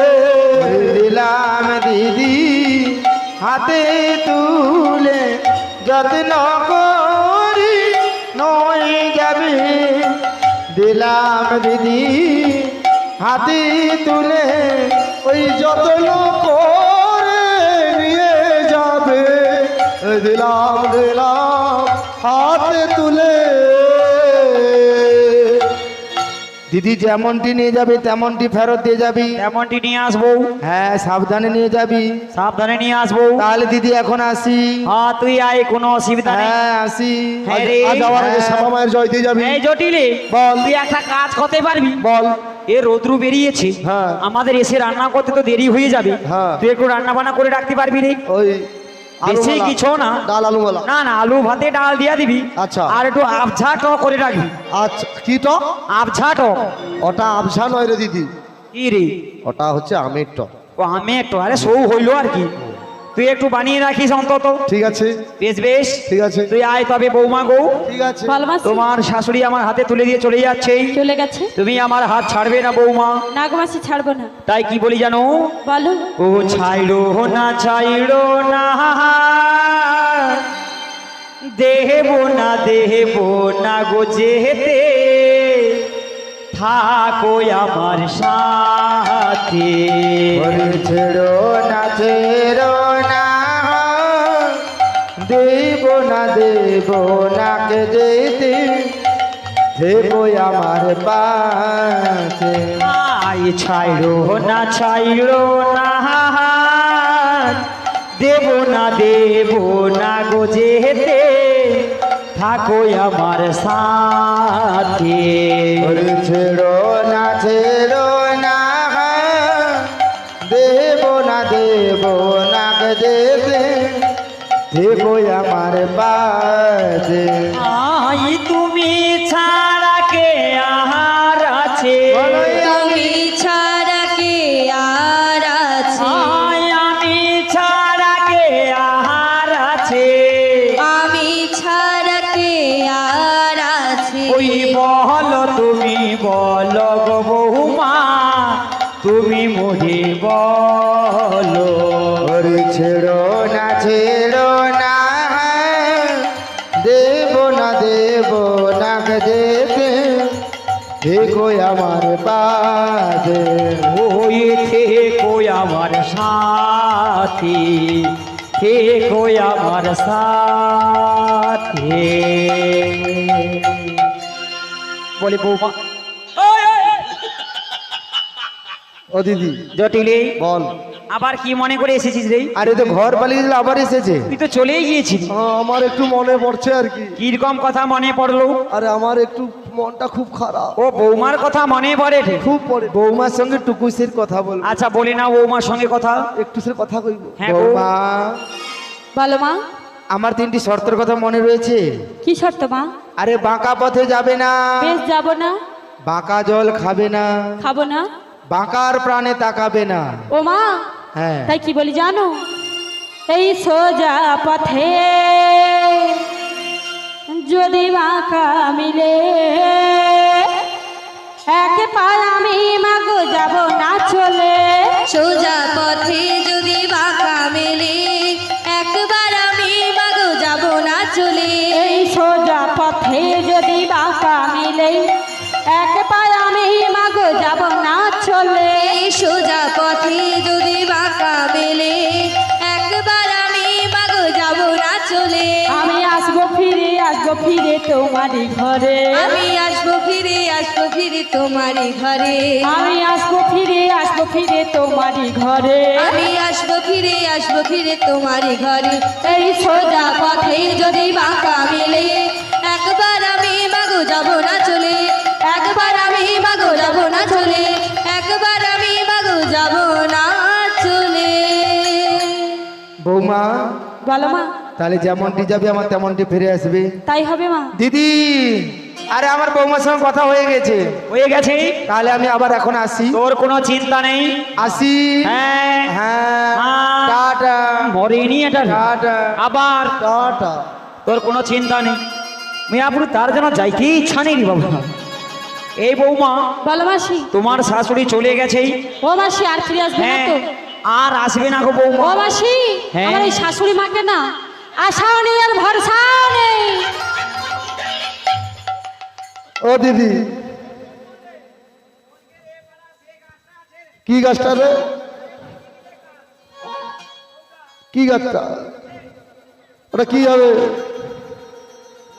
দিলাম দিদি হাতে তুলে, যত্ন করি নয় যাবে। দিলাম দিদি হাতি তুলে, ওই যত্ন করে নিয়ে যাবে। ওই দিলাম দিলাম হাতে তুলে। দিদি যেমনটি নিয়ে যাবে তেমনটি ফেরত দিয়ে যাবি। এমনটি নিয়ে আসবো। হ্যাঁ সাবধানে নিয়ে যাবি। সাবধানে নিয়ে আসবো। তাহলে দিদি এখন আসি। হ্যাঁ তুই আয়, কোনো অসুবিধা নেই। হ্যাঁ আসি। হ্যাঁ রে। আজ যাওয়ার আগে শ্যামা মায়ের জয় দিয়ে যাবি। এই জটিলে বল। তুই একটা কাজ করতে পারবি? বল। এ রোদ্রু বেরিয়েছে, হ্যাঁ। আমাদের এসে রান্না করতে তো দেরি হয়ে যাবে। হ্যাঁ। তুই একটু রান্না বান্না করে রাখতে পারবি রে? ওই বেশি আলুওয়ালা। কিছু না। ডাল আলুওয়ালা। না না, আলু ভাতে ডাল দিয়া দিবি। আচ্ছা। আর একটু আবঝা টক করে রাখবি। আচ্ছা কি টক? আবঝা টক। ওটা আবসা নয় রে দিদি, কি রে? ওটা হচ্ছে আমের টক। ও আমি একটু, আরে সৌ হইলো আর কি। তুই একটু বানিয়ে রাখিস অন্তত। ঠিক আছে বেশ বেশ, ঠিক আছে তুই আয় তবে বৌমা গো। ঠিক আছে। বল মাসি। তোমার শাশুড়ি আমার হাতে তুলে দিয়ে চলে যাচ্ছে, চলে গেছে। তুমি আমার হাত ছাড়বে না বৌমা। না গো মাসি, ছাড়বো না। তাই কি বলি জানো? বলো। ও ছাইড়ো না, ছাইড়ো না, দেব না, দেব না গো যেতে, থাকো আমার সাথে। ওরে ছেড়ো না, ছেড়ো না, দেব না, দেব না কে যেতে, থেকো আমার পাশে। আই ছাইড়ো না, ছাইড়ো না, দেব না, দেব না গো যেতে, থাকো আমার সাথে। ওরে ছেড়ো না, ছেড়ো না, দেব না, দেব না কে যেতে, থেকো আমার পাশে। আই তুমি ছাড়া কে আহার আছে? তুমি ছাড়া কে আর আছে? আই আমি ছাড়া কে আহার আছে? আমি ছাড়া কে আর আছে? ওই বলো তুমি, বলো গো বৌমা, তুমি মোহে বলো। ওরে ছেড়ো না, ছেড়ো না, দেব না, দেব না কে যেতে, থেকো আমার পাশে। ওই থেকো আমার সাথে, থেকো আমার সাথে। বলি বৌমা। ও দিদি জটিলে বল। আবার কি মনে করে এসেছিস রে? আরে তো ঘর পালিয়ে দিল, আবার এসেছে। তুই তো চলেই গিয়েছিস। আমার একটু মনে পড়ছে আর কি। কিরকম কথা মনে পড়লো? আরে আমার একটু মনটা খুব খারাপ, ও বৌমার কথা মনে পড়ে রে? খুব পড়ে। বৌমার সঙ্গে টুকুসের কথা বল। আচ্ছা বলি না বৌমার সঙ্গে কথা? একটু সে কথা কইব। হ্যাঁ গো। বৌমা, বলো মা। আমার 3টি শর্তের কথা মনে রয়েছে। কি শর্ত মা? আরে বাঁকা পথে যাবে না, বেশ, যাবো না। বাঁকা জল খাবে না, খাবো না। বাঁকার প্রাণে তাকাবে না। ও মা, হ্যাঁ তাই কি বলি জানো? এই সোজা পথে যদি বাঁকা মিলে, এক পায়ে আমি মাগো যাব না চলে। সোজা পথে যদি বাঁকা মেলে, একবার আমি মাগো যাব না চলে। এই সোজা পথে যদি বাঁকা মিলে, এক পায়ে আমি মাগো যাব না চলে। সোজা পথে যদি বাঁকা মেলে, একবার আমি মাগো যাব না চলে। আমি আসবো ফিরে, আসবো ফিরে তোমারই ঘরে। আমি আসবো ফিরে, আসবো ফিরে তোমারই ঘরে। আমি আসবো ফিরে, আসবো ফিরে তোমারই ঘরে। আমি আসবো ফিরে, আসবো ফিরে তোমারই ঘরে। এই সোজা পথে যদি বাঁকা মেলে, একবার আমি মাগো যাব না চলে। একবার আমি মাগো যাব না চলে। একবার আমি মাগো যাব না চলে। বৌমা, বলো মা। তাহলে যেমনটি যাবে আমার তেমনটি ফিরে আসবে। তাই হবে মা। দিদি, আরে আমার বৌমার সঙ্গে কথা হয়ে গেছে। হয়ে গেছে? তাহলে আমি আবার এখন আসি। তোর কোনো চিন্তা নেই। আসি। হ্যাঁ হ্যাঁ, হ্যাঁ। টাটা মরেনি এটা রে। টাটা। আবার টাটা। তোর কোনো চিন্তা নেই। মিয়াপুর তার যেন যাইতেই ইচ্ছা নেই রে বাবা। এই বৌমা, বলো মাসি। তোমার শাশুড়ি চলে গেছে। ও মাসি, আর ফিরে আসবে না হ্যাঁ, তো? আর আসবে না গো বৌমা। ও মাসি, হ্যাঁ। আমার এই শাশুড়ি মাকে না আশাও নেই আর ভরসাও নেই। ও দিদি, কি গাছটা রে? কি গাছটা? ওটা কি হবে?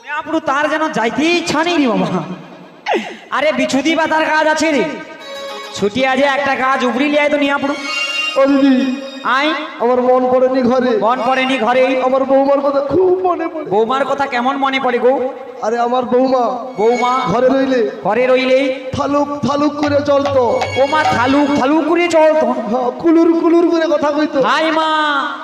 মিয়াপুর তার যেন যাইতেই ইচ্ছা নেই রে বাবা। আরে বিছুদি বাতার কাজ আছে রে, ছুটি আছে একটা কাজ উপরি লিয়াই তো নিয়ে পড়ো। ও দিদি, আই আমার মন পড়েনি ঘরে, মন পড়েনি ঘরে? আমার বৌমার কথা খুব মনে পড়ে। বৌমার কথা কেমন মনে পড়ে গো? আরে আমার বৌমা বৌমা ঘরে রইলে ঘরে রইলেই থালুক থালুক করে চলতো, ও মা থালুক থালুক করে চলতো। হ্যাঁ, কুলুর কুলুর করে কথা কইতো। হাই মা,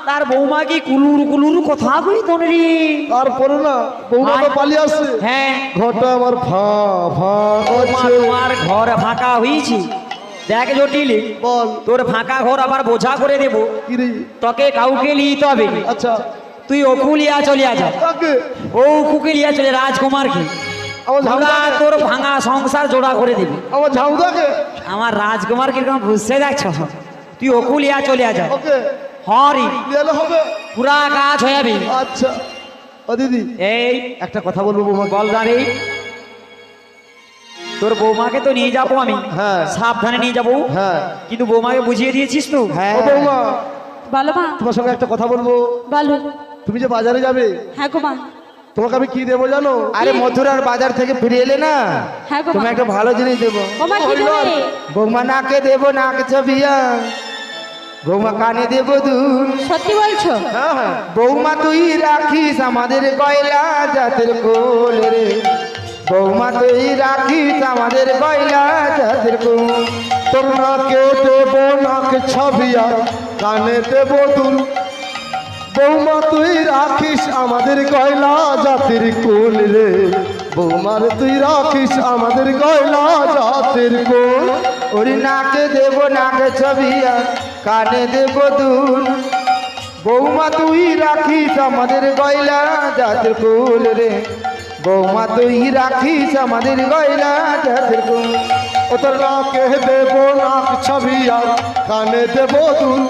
তার বৌমা কি কুলুর কুলুর কথা কইতো রে? তারপরে না বৌমা তো পালিয়ে আসছে, হ্যাঁ, ঘরটা আমার ফাঁ বৌমা করছে। তোমার ঘর ফাঁকা হয়েছে। দেখ জটিলি, বল তোর ফাঁকা ঘর আবার বোঝা করে দেবো, কি রে? তোকে কাউকে নিতে হবে। আচ্ছা, তুই অকু লিয়া চলে যা, কাকে? ও অকুকে লিয়া চলে, রাজকুমারকে। আমার ওরা ঝাউদাকে? তোর ভাঙা সংসার জোড়া করে দিবি। আমার ঝাউদাকে? আমার রাজকুমার কিরকম বুঝতে দেখছ, তুই অকু লিয়া চলে যা। ওকে হরি গেলে হবে। পুরা কাজ হয়ে যাবি। আচ্ছা, ও দিদি এই একটা কথা বলবো বৌমা। বল দাঁড়ি, তোর বৌমাকে তো নিয়ে যাবো আমি, হ্যাঁ। সাবধানে নিয়ে যাবো, হ্যাঁ কিন্তু বৌমাকে বুঝিয়ে দিয়েছিস তো? হ্যাঁ ও বৌমা, বলো মা। তোমার সঙ্গে একটা কথা বলবো। বলো। তুমি যে বাজারে যাবে, হ্যাঁ গো মা। তোমাকে আমি কি দেবো জানো? আরে মথুরার বাজার থেকে ফিরে এলে না, হ্যাঁ গো তুমি মা। একটা ভালো জিনিস দেবো। ও মা কি দেবে? বৌমা নাকে দেবো নাক ছবিয়া, বৌমা কানে দেবো দুল। সত্যি বলছো? হ্যাঁ হ্যাঁ, বৌমা তুই রাখিস আমাদের গয়লা জাতের কোল রে, বৌমা তুই রাখিস আমাদের গয়লা জাতের কোল। তোর নাকে দেবো নাক ছাবিয়া, কানে দেবো দুল। বৌমা তুই রাখিস আমাদের গয়লা জাতির কুল রে, বৌমার তুই রাখিস আমাদের গয়লা জাতির কুল। ওরি নাকে দেবো নাকে ছবিয়া, কানে দেবো দুল। বৌমা তুই রাখিস আমাদের গয়লা জাতের কুল রে, বৌমা তুই রাখিস আমাদের গয়লা জাতের কুল। ও তোর নাকে দেবো নাক ছাবিয়া, কানে দেবো দুল।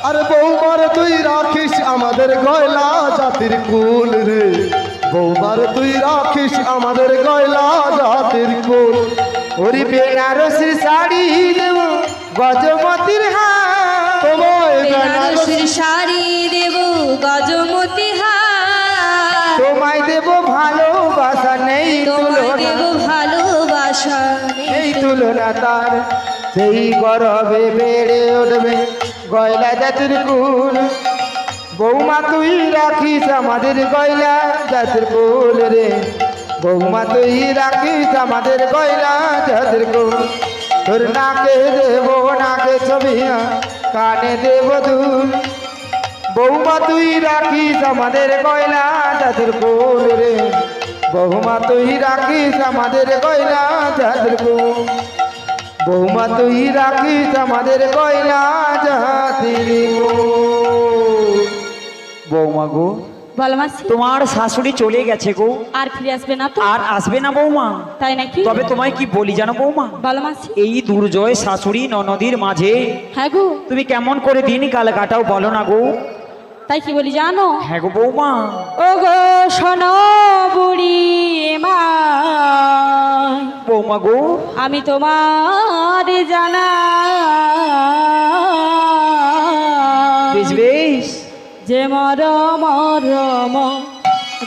আরে বৌমার তুই রাখিস আমাদের গয়লা জাতির কুল রে, বৌমার তুই রাখিস আমাদের গয়লা জাতির কুল। ওরি বেনারসির শাড়ি দেবো গজমতির হার, তোমায় বেনারসির শাড়ি দেব গজমতি হার, তোমায় দেবো ভালোবাসা নেই তোমায় তুলনা, দেব ভালোবাসা এই তুলনা তার, সেই গরবে বেড়ে উঠবে গয়লা জাতির কুল। বৌমা তুই রাখিস আমাদের গয়লা জাতির কুল রে, বৌমা তুই রাখিস আমাদের গয়লা জাতির কুল। তোর নাকে দেবো নাকে ছবিয়া, কানে দেবো দুল। বৌমা তুই রাখিস আমাদের গয়লা জাতির কুল রে, বৌমা তুই রাখিস আমাদের গয়লা জাতির কুল। বৌমা তুই রাখিস আমাদের গয়লা জাতির কুল। বৌমা গো, বল মাসি। তোমার শাশুড়ি চলে গেছে গো, আর ফিরে আসবে না তো? আর আসবে না বৌমা। তাই নাকি? তবে তোমায় কি বলি জানো বৌমা, বল মাসি। এই দুর্জয় শাশুড়ি ননদীর মাঝে হ্যাঁ গো। তুমি কেমন করে দিন কাল কাটাও বলো না গো? তাই কি বলি জানো? হ্যাঁ গো বৌমা। ও গো শোনো বুড়ি মা, বৌমা গো, আমি তোমার জানা বেশ বেশ, যে মরম মরম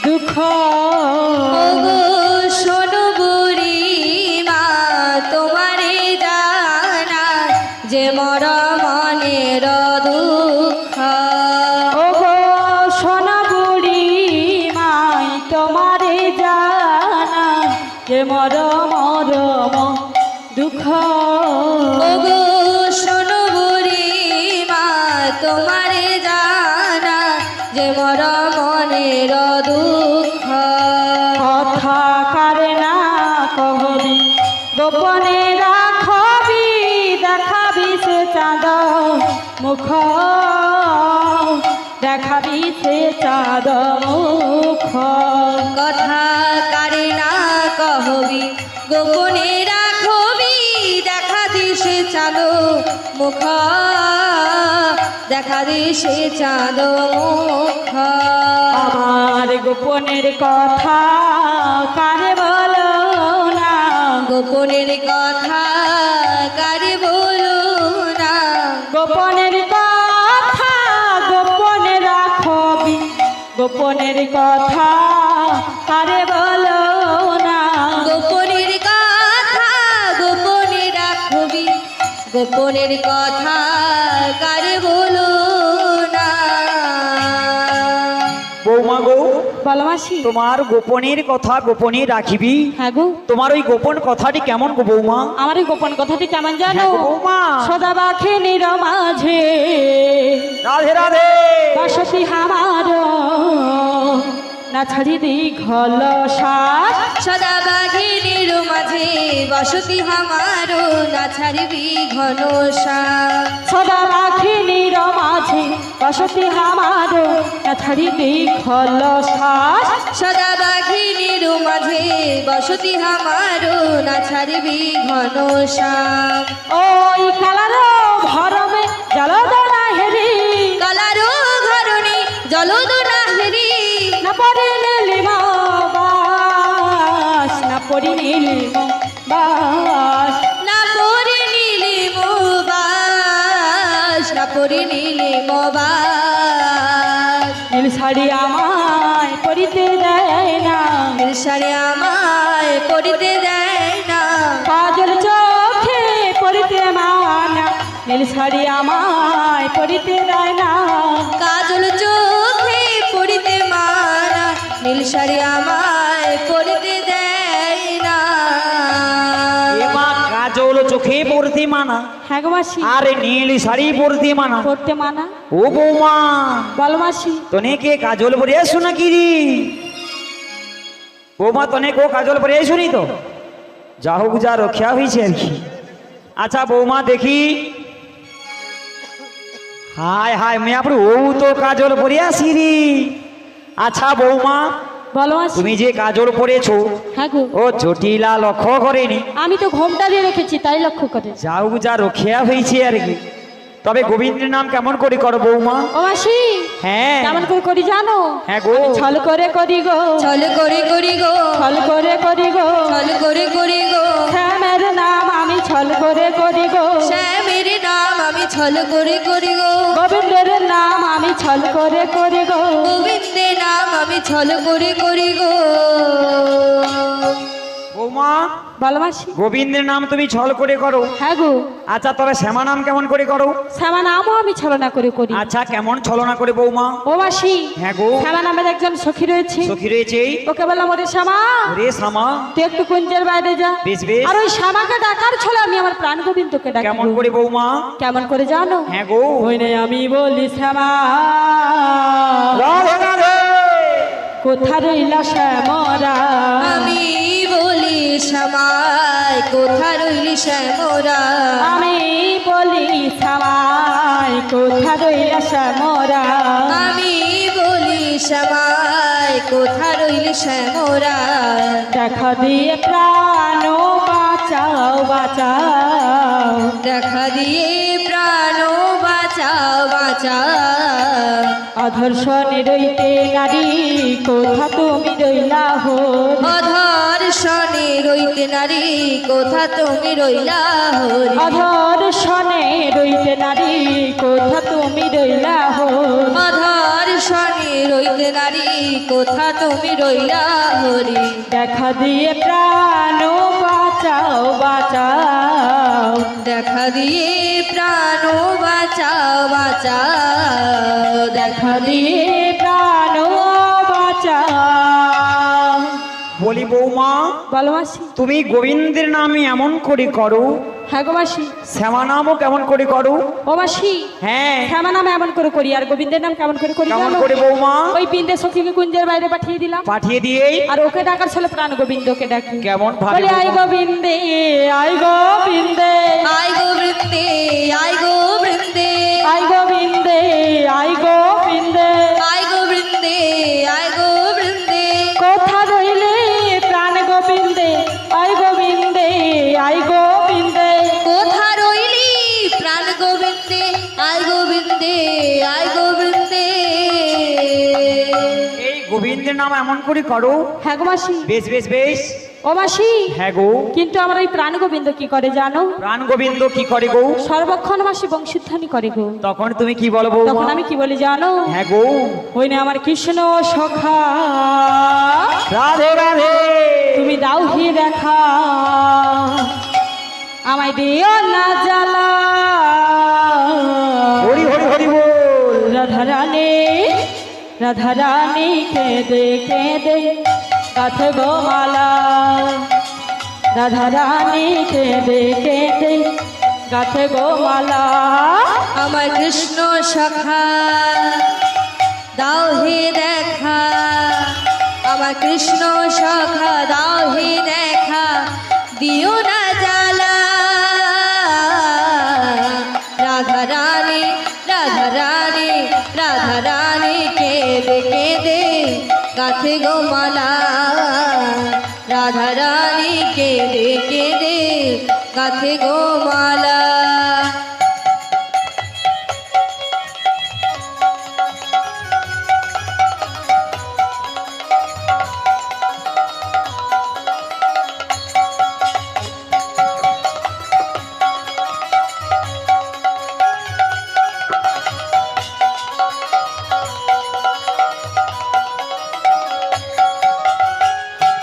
দুঃখ। ও গো শোনো বুড়ি মা, তোমারে জানা যে মরম মনের দুঃখ। ও গো শোনো বুড়ি মাই, তোমারে জানা যে মরম মরম দুঃখ। ও গো শোনো বুড়ি মা, তোমারে জানা যে মরম মনের দুঃখ। কথা কারে না কহবি, গোপনে রাখবি, দেখাবি সে চাঁদ মুখ, দেখাবি সে চাঁদ মুখ। কথা কারে না কহবি, গোপনে রাখবি, দেখাবি সে চাঁদ মুখ, দেখাবি সে চাঁদ মুখ। আমার গোপনের কথা কারে বলো না, গোপনের কথা কারে বলো না, গোপনের কথা গোপনে রাখবি, গোপনের কথা কারে বলো না, গোপনের কথা গোপনের কথা কারে বলো না। বৌমা গো, বলো মাসি। তোমার গোপনের কথা গোপনে রাখিবি। হ্যাঁ গো। তোমার ওই গোপন কথাটি কেমন গো বৌমা? আমার এই গোপন কথাটি কেমন জানো? হ্যাঁ গো বৌমা। সদা বাখিনীর মাঝে রাধে রাধে। বসতি আমার না ছাড়ি দীঘল শ্বাস। সদা বাঘিনীর মাঝে বসতি আমার না ছাড়িবি ঘন শ্বাস। সদা বাঘিনীর মাঝে বসতি আমার না ছাড়ি দীঘল শ্বাস। সদা বাঘিনীর মাঝে বসতি আমার না ছাড়িবি ঘন শ্বাস। ওই কালারো ভরমে জলদনা হেরি। কালারো ঘরণী জলদনা হেরি। না পড়ি নীলিম বাস। না পড়ি নীলিম বাস। না পড়ি নীলিম বাস। না পড়ি নীলিম বাস। নীল শাড়ি আমায় পরিতে দেয় না। নীল শাড়ি আমায় পরিতে দেয় না। কাজল চোখে পরিতে মানা। নীল শাড়ি আমায় পরিতে দেয় না। কাজল চোখে পরিতে মানা। নীল শাড়ি আমায় পরিতে দেয় না। এ মা, কাজল চোখে পড়তে মানা, হ্যাঁ গো মাসি। আর নীল শাড়ি পড়তে মানা। পড়তে মানা। ও বৌমা, বল মাসি। তনে কে কাজল পরে আসো নাকি রে? বৌমা, তনে কো কাজল পরে আসুনি তো? যা হোক, যা রক্ষা হয়েছে আর কি। আচ্ছা বৌমা দেখি। হায় হায় মেয়ে আপনি ও তো কাজল পরে আসি রে। আচ্ছা বৌমা, বলো মাসি। তুমি যে কাজল পরেছো, হ্যাঁ গো। ও জটিলা লক্ষ্য করেনি? আমি তো ঘোমটা দিয়ে রেখেছি, তাই লক্ষ্য করে। যা হোক, যা রক্ষা হয়েছে আর কি। তবে গোবিন্দের নাম কেমন করে করো বৌমা? ও মাসি। হ্যাঁ। কেমন করে করি জানো? হ্যাঁ গো। ছল করে করি গো। ছল করে করি গো। ছল করে করি গো। ছল করে করি গো। শ্যামের নাম আমি ছল করে করি গো। শ্যামের নাম আমি ছল করে করি গো। গোবিন্দের নাম আমি ছল করে করি গো। গোবিন্দের নাম আমি ছল করে করি গো। বৌমা, বল মাসি। গোবিন্দের নাম তুমি ছল করে করো। হ্যাঁ গো। আচ্ছা, তবে শ্যামা নাম কেমন করে করো? শ্যামা নামও আমি ছলনা করে করি। আচ্ছা, কেমন ছলনা করে বৌমা? ও মাসি। হ্যাঁ গো। শ্যামা নামের একজন সখী রয়েছে। সখী রয়েছে? ওকে বললাম, ওরে শ্যামা, রে শ্যামা, তুই একটু কুঞ্জের বাইরে যা। বেশ বেশ। আর ওই শ্যামাকে ডাকার ছলে আমি আমার প্রাণ গোবিন্দকে ডাকি। কেমন করে বৌমা? কেমন করে জানো? হ্যাঁ গো। ওই নেই আমি বলি, শ্যামা রাধে রাধে। কোথা রইলা শ্যামরা। আমি বলি শ্যামাই কোথা রইলি শ্যামরা। আমি বলি শ্যামাই কোথা রইলা শ্যামরা। আমি বলি শ্যামাই কোথা রইলি শ্যামরা। দেখা দিয়ে প্রাণ বাঁচাও বাঁচাও। দেখা দিয়ে প্রাণ বাঁচাও বাঁচাও। অধর্ষণে রইতে নারী কোথা তুমি রইলা হো। অধর্ষণে রইতে নারী কোথা তুমি রইলা হো। অধর্ষণে রইতে নারী কোথা তুমি রইলা হো। অধর্ষণে রইতে নারী কোথা তুমি রইলা হরি। দেখা দিয়ে প্রাণ বাঁচাও বাঁচাও। দেখা দিয়ে প্রাণ বাঁচাও বাঁচাও। দেখা দিয়ে প্রাণ বাঁচাও। বলি বৌমা, বলো মাসি। তুমি গোবিন্দের নামে এমন করে করো, হ্যাঁ গো মাসি। শ্যামা নামও কেমন করে করো? ও মাসি। হ্যাঁ। শ্যামা নাম এমন করে করি, আর গোবিন্দের নাম কেমন করে করি কেমন জানো? করে বৌমা? ওই বিন্দে সখীকে কুঞ্জের বাইরে পাঠিয়ে দিলাম। পাঠিয়ে দিয়েই আর ওকে ডাকার ছলে প্রাণ গোবিন্দকে ডাকি। কেমন ভাবে বলি, আই গোবিন্দে আই গোবিন্দে আই গোবিন্দে আই গোবিন্দে আই গোবিন্দে আই গোবিন্দে আই গোবিন্দে আই গোবিন্দে। কোথা রইলে প্রাণ গোবিন্দে আই গোবিন্দে আই গোবিন্দে। কোথা রইলি প্রাণ গোবিন্দে আই গোবিন্দে আই গোবিন্দে। এই গোবিন্দের নাম এমন করে করো। হ্যাঁ গো মাসি। বেশ বেশ বেশ। ও মাসি। হ্যাঁ গো। কিন্তু আমার ওই প্রাণ গোবিন্দ কি করে জানো? প্রাণ গোবিন্দ কি করে গো? সর্বক্ষণ মাসি বংশীধ্বনি করে গো। তখন তুমি কি বলো বৌমা? তখন আমি কি বলি জানো? হ্যাঁ গো। ওই না আমার কৃষ্ণ সখা, রাধে রাধে। তুমি দাও হি দেখা, আমায় দিও না জ্বালা। রাধা রানী কেঁদে কেঁদে গাথে গো মালা রাধা রানী কেঁদে কেঁদে গাথে গো মালা আমার কৃষ্ণ সখা দাও হে দেখা আমার কৃষ্ণ সখা দাও হে দেখা দিও না জ্বালা রাধা রানী রাধা রানী রাধা রানী কেঁদে কেঁদে গাথে গো মালা রাধা রানী কেঁদে কেঁদে গাথে গো মালা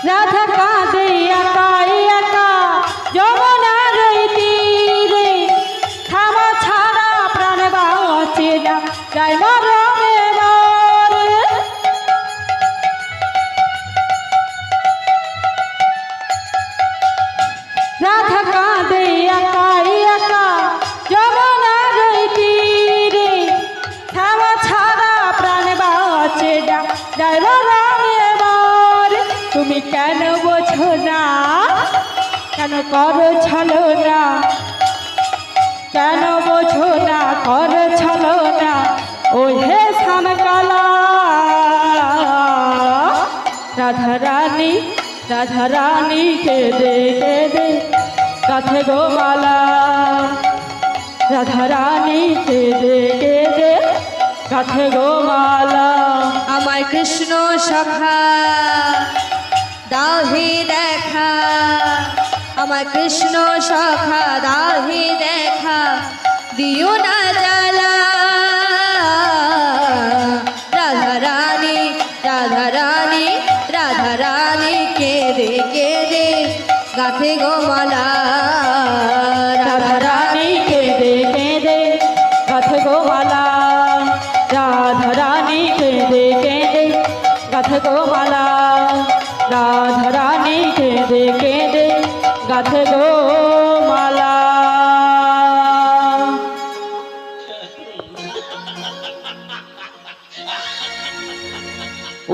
রাধা কাঁদে একা একা যমুনার তীরে খামা ছাড়া প্রাণ বাঁচে না যাই মরণে মরে রাধা কাঁদে একা একা যমুনার তীরে খামা ছাড়া প্রাণ বাঁচে না যাই মরণে মরে তুমি কেন বোঝো না কেন করো ছলো না কেন বোঝো না করো ছলো না ও হে শ্যামকালা রাধা রানী কেঁদে কেঁদে গাথে গো মালা রাধা রানী কেঁদে কেঁদে গাথে গো মালা আমার কৃষ্ণ সখা দাও হে দেখা আমার কৃষ্ণ সখা দাও হে দেখা দিও না জ্বালা রাধা রানী রাধা রানী রাধা রানী কেঁদে কেঁদে গাথে গো মালা রাধা রানী কেঁদে কেঁদে গাথে গো মালা রাধা রানী কেঁদে কেঁদে গাথে গো মালা রাধা রানী কেঁদে কেঁদে গাথে গো মালা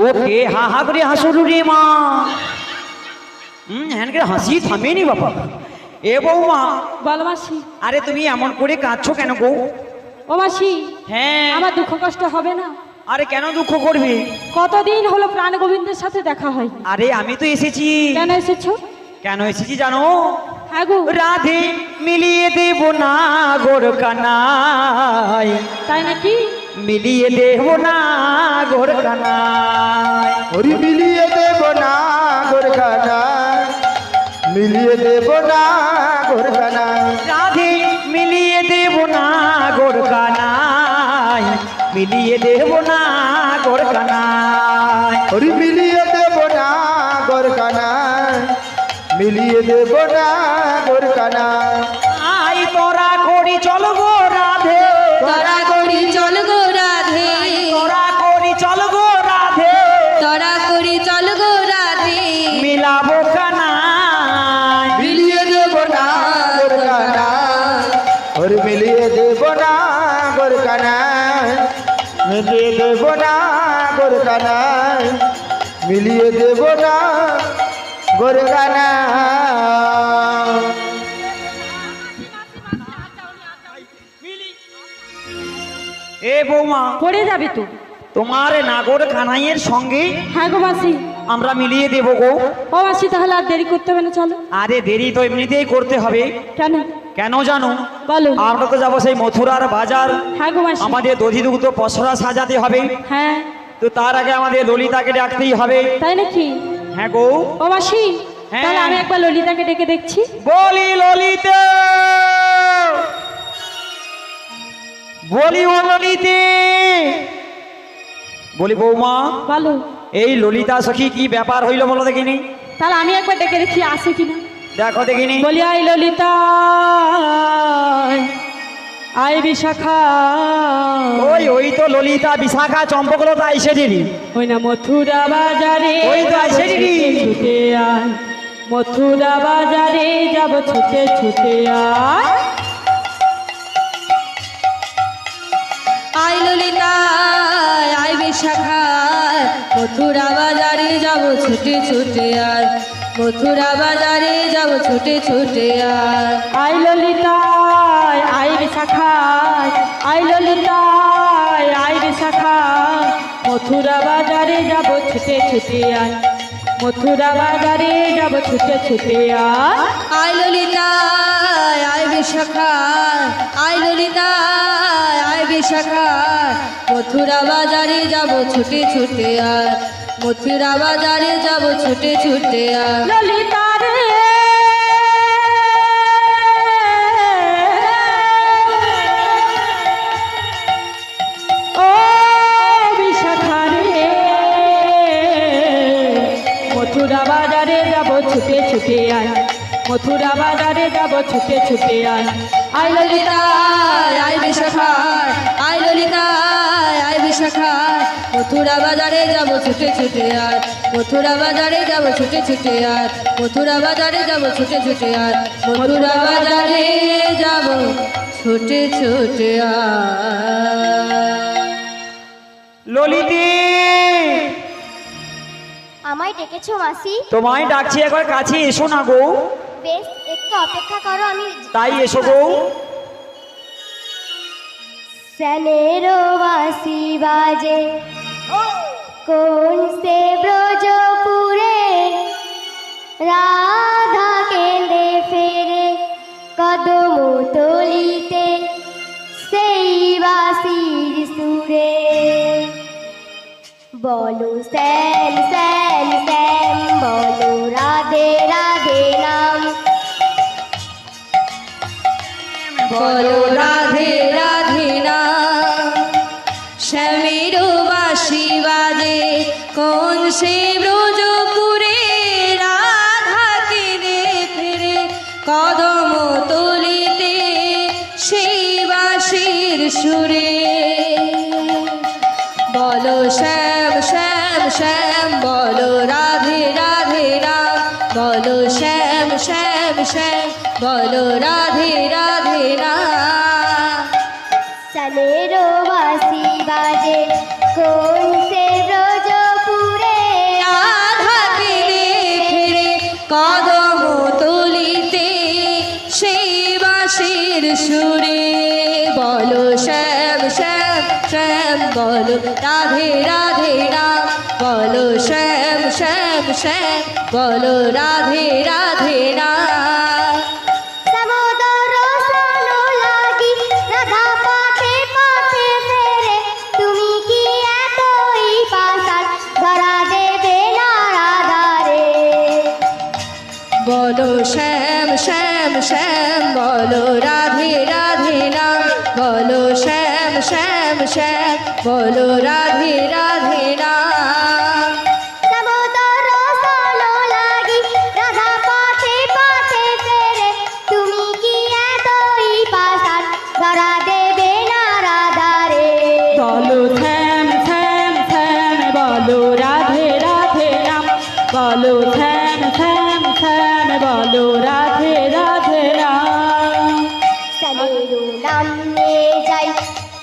ওকে হা হা করে হাসুরু রে মা হ্যান করে হাসি থামেনি বাবা এ বৌমা বল মাসি আরে তুমি এমন করে কাঁদছো কেন গো ও মাসি হ্যাঁ আমার দুঃখ কষ্ট হবে না আরে কেন দুঃখ করবি কতদিন হলো প্রাণ গোবিন্দের সাথে দেখা হয় আরে আমি তো এসেছি কেন এসেছো কেন এসেছি জানো হ্যাঁ গো রাধে মিলিয়ে দেব না গোর কানাই তাই নাকি মিলিয়ে দেব না গোর কানাই হরি মিলিয়ে দেব না গোরখানা মিলিয়ে দেব না গোরখানা রাধে মিলিয়ে দেব না গোর কানাই মিলিয়ে দেব না গোর কানাই হরি মিলিয়ে দেব না গোরখানা মিলিয়ে দেব না গোরখানা আই তোরা করি চল গো রাধে তোরা করি চল গো রাধে তোরা করি চল গো রাধে তোরা করি চল গো রাধে মিলাবো কানাই মিলিয়ে দেব না গোরখানা হরি মিলিয়ে দেব না গোরখানা মিলিয়ে দেব না গোরখানা মিলিয়ে দেব না গোরখানা এ বৌমা পড়ে যাবে তো তোমার নাগর কানাইয়ের সঙ্গে হ্যাঁ গো মাসি আমরা মিলিয়ে দেব গো ও মাসি তাহলে আর দেরি করতে হবে না চলো আরে দেরি তো এমনিতেই করতে হবে কেন কেন জানো বলো আমরা তো যাবো সেই মথুরার বাজার হ্যাঁ গো মাসি আমাদের দধি দুগ্ধ পসরা সাজাতে হবে হ্যাঁ তো তার আগে আমাদের ললিতাকে ডাকতেই হবে তাই নাকি হ্যাঁ গো ও মাসি হ্যাঁ। তাহলে আমি একবার ললিতাকে ডেকে দেখছি বলি ললিতে বলি ও ললিতে বলি বৌমা বলো এই ললিতা সখী কি ব্যাপার হইল বলো দেখিনি তাহলে আমি একবার ডেকে দেখি আসে কিনা দেখো দেখিনি বলি আই ললিতা আই বিশাখা ওই তো ললিতা বিশাখা চম্পকলতা এসেছিলি। ওই না মথুরা বাজারে ওই তো আইসে দিদি। ছুটে আয় মথুরা বাজারে যাব ছুটে ছুটে আয় আই ললিতা আই বিশাখা মথুরা বাজারে যাব ছুটে ছুটে আর মথুরা বাজারে যাব ছুটে ছুটে আর আই ললিতা আই বিশাখা আই ললিতা আই বিশাখা মথুরা বাজারে যাব ছুটে ছুটে আয় মথুরা বাজারে যাব ছুটে ছুটে আয় আই ললিতা আই বিশাখা আই ললিতা আই বিশাখা মথুরা বাজারে যাব ছুটে ছুটে আর মথুরা বাজারে যাব ছুটে ছুটে আর ললিতা রে ও বিশাখা রে মথুরা বাজারে যাব ছুটে ছুটে আয় মথুরা বাজারে যাব ছুটে ছুটে আয় আই ললিতা আই বিশাখা আই ললিতা আই বিশাখা মথুরা বাজারে যাব ছুটে ছুটে আর মথুরা বাজারে যাব ছুটে ছুটে আর মথুরা বাজারে যাব ছুটে ছুটে আর মথুরা বাজারে যাব ছুটে ছুটে আর ললিতি আমায় ডেকেছো মাসি? তোমায় ডাকছি, একবার কাছে এসো না গো। বেশ একটু অপেক্ষা করো, আমি তাই এসো গো। শ্যামেরো বাঁশি বাজে কোন সে ব্রজপুরে, রাধা কেঁদে ফেরে কদম তলিতে সেই বাঁশির সুরে। বলো শ্যাম শ্যাম শ্যাম, বলো রাধে রাধে নাম, বলো রাধে রাধে নাম। শ্যামের বাঁশি বাজে কোন সে ব্রজপুরে, রাধা কেঁদে ফেরে কদম তলিতে সেই বাঁশির সুরে। বলো শ্যাম শ্যাম শ্যাম, বলো রাধে রাধে রাম, বলো শ্যাম শ্যাম শ্যাম, বলো রাধে রাধে রাম। শ্যামেরো বাঁশি বাজে কোন সে ব্রজপুরে, রাধা কেঁদে ফিরে কদম তলিতে সেই বাঁশির সুরে। বলো শ্যাম শ্যাম শ্যাম, বলো রাধে রাধে রাম, বলো শ্যাম শ্যাম শ্যাম, বলো রাধে রাধে রাম। সমুদর সানো লাগি রাধা পথে পথে ফেরে, তুমি কি এতই পাষাণ ধরা দেবে না রাধারে। বলো শ্যাম শ্যাম শ্যাম, বলো রাধে রাধে রাম, বলো শ্যাম শ্যাম শ্যাম, বলো রাধে রাধে রাম। সমুদর সানো লাগি রাধা পথে পথে ফেরে, তুমি কি এতই পাষাণ ধরা দেবে না রাধারে। বলো শ্যাম শ্যাম শ্যাম, বলো রাধে রাধে নাম, বলো শ্যাম শ্যাম শ্যাম, বলো রাধে রাধে নাম। শ্যামেরো নাম নিয়ে যাই,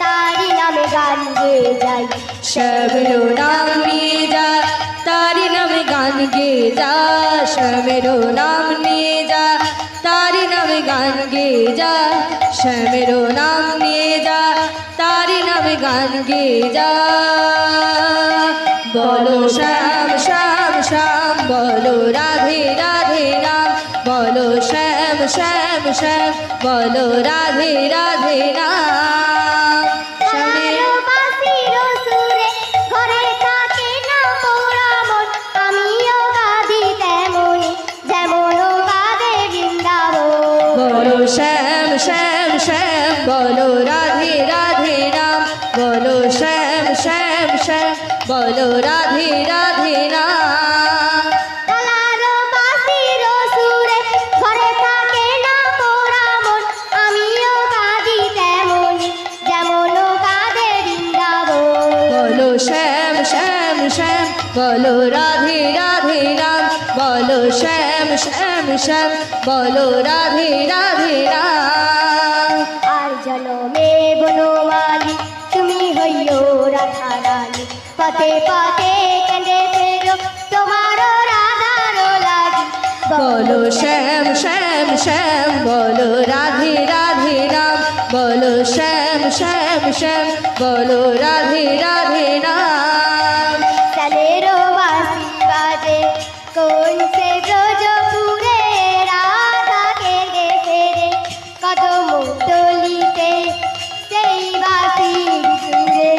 তারি নামে গান গেয়ে যাই, শ্যামেরো নাম নিয়ে যা, তারি নামে গান গেয়ে যা, শ্যামেরো নাম নিয়ে যা, তারি নামে গান গেয়ে যা, শ্যামেরো নাম নিয়ে যা, তারি নামে গান গেয়ে যা। বলো শ্যাম শ্যাম শ্যাম, বলো রাধে রাধে রাম, বলো শ্যাম শ্যাম শ্যাম, বলো রাধে রাধে রাম। শ্যামেরো বাঁশির সুরে ঘরে থাকে না পোড়া মন, আমিও কাঁদি তেমনি যেমন কাঁদে বৃন্দাবন। বলো শ্যাম শ্যাম শ্যাম, বলো রাধে রাধে রাম, বলো শ্যাম শ্যাম শ্যাম, বলো রাধে রাধে রাম। কালারো বাঁশির সুরে ঘরে থাকে না পোড়া মন, আমিও কাঁদি তেমনি বলো রাধে রাধে রাম বলো শ্যাম শ্যাম শ্যাম বলো রাধে রাধে রাম আর জনমে বনমালী তুমি হইও রাধা রানী পথে পথে কেঁদে ফেরো তোমার রাধার লাগি বলো শ্যাম শ্যাম শ্যাম বলো রাধে রাধে রাম বলো শ্যাম শ্যাম শ্যাম বলো রাধে রাধে রাম চলেরো বাঁশি বাজে কোন সে ব্রজপুরে রাধা কেঁদে ফেরে কদম তলিতে সেই বাঁশির সুরে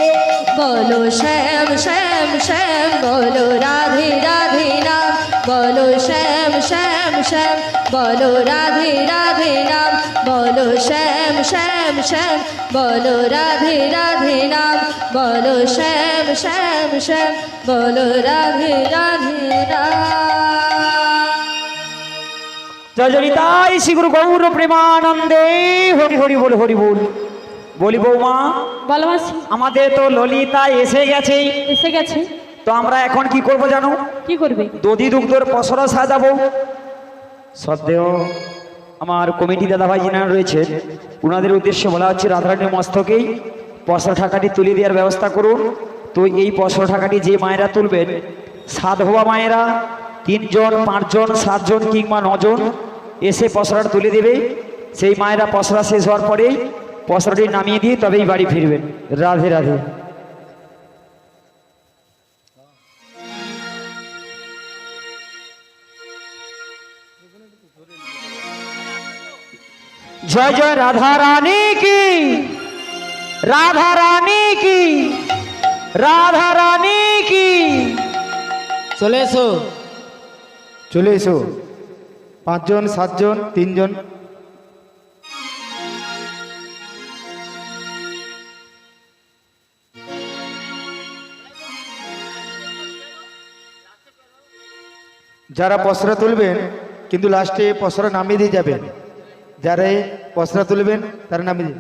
বলো শ্যাম শ্যাম শ্যাম বলো রাধে রাধে রাম বলো শ্যাম শ্যাম শ্যাম বলো রাধে রাধে রাম বলো শ্যাম শ্যাম শ্যাম বলো রাধে রাধে রাম বলো শ্যাম শ্যাম শ্যাম বলো রাধে রাধে রাম জয় জনিতাই শ্রী গুরু গৌর প্রেমানন্দে হরি হরি বল হরি বল। বলি বৌমা, বলো মাসি। আমাদের তো ললিতা এসে গেছে, এসে গেছে, তো আমরা এখন কি করব জানো? কি করবে? দধি দুগ্ধর পসরা সাজাবো। সদ্দেহ আমার কমিটি দাদাভাই যিনারা রয়েছে ওনাদের উদ্দেশ্যে বলা হচ্ছে রাধারানীর মস্তকেই পসরা ঠাকাটি তুলে দেওয়ার ব্যবস্থা করুন। তো এই পসরা ঠাকাটি যে মায়েরা তুলবেন, সাত হওয়া মায়েরা 3 জন 5 জন 7 জন কিংবা 9 জন এসে পসরাটা তুলে দেবে। সেই মায়েরা পসরা শেষ হওয়ার পরেই পসরাটি নামিয়ে দিয়ে তবেই বাড়ি ফিরবেন। রাধে রাধে। জয় জয় রাধা রানী কি, রাধা রানী কি, রাধা রানী কি। চলে এসো, চলে এসো। 5 জন 7 জন 3 জন। যারা পসরা তুলবেন কিন্তু লাস্টে পসরা নামিয়ে দিয়ে যাবেন। যারা এই পসরা তুলবেন তারা নামিয়ে দিন।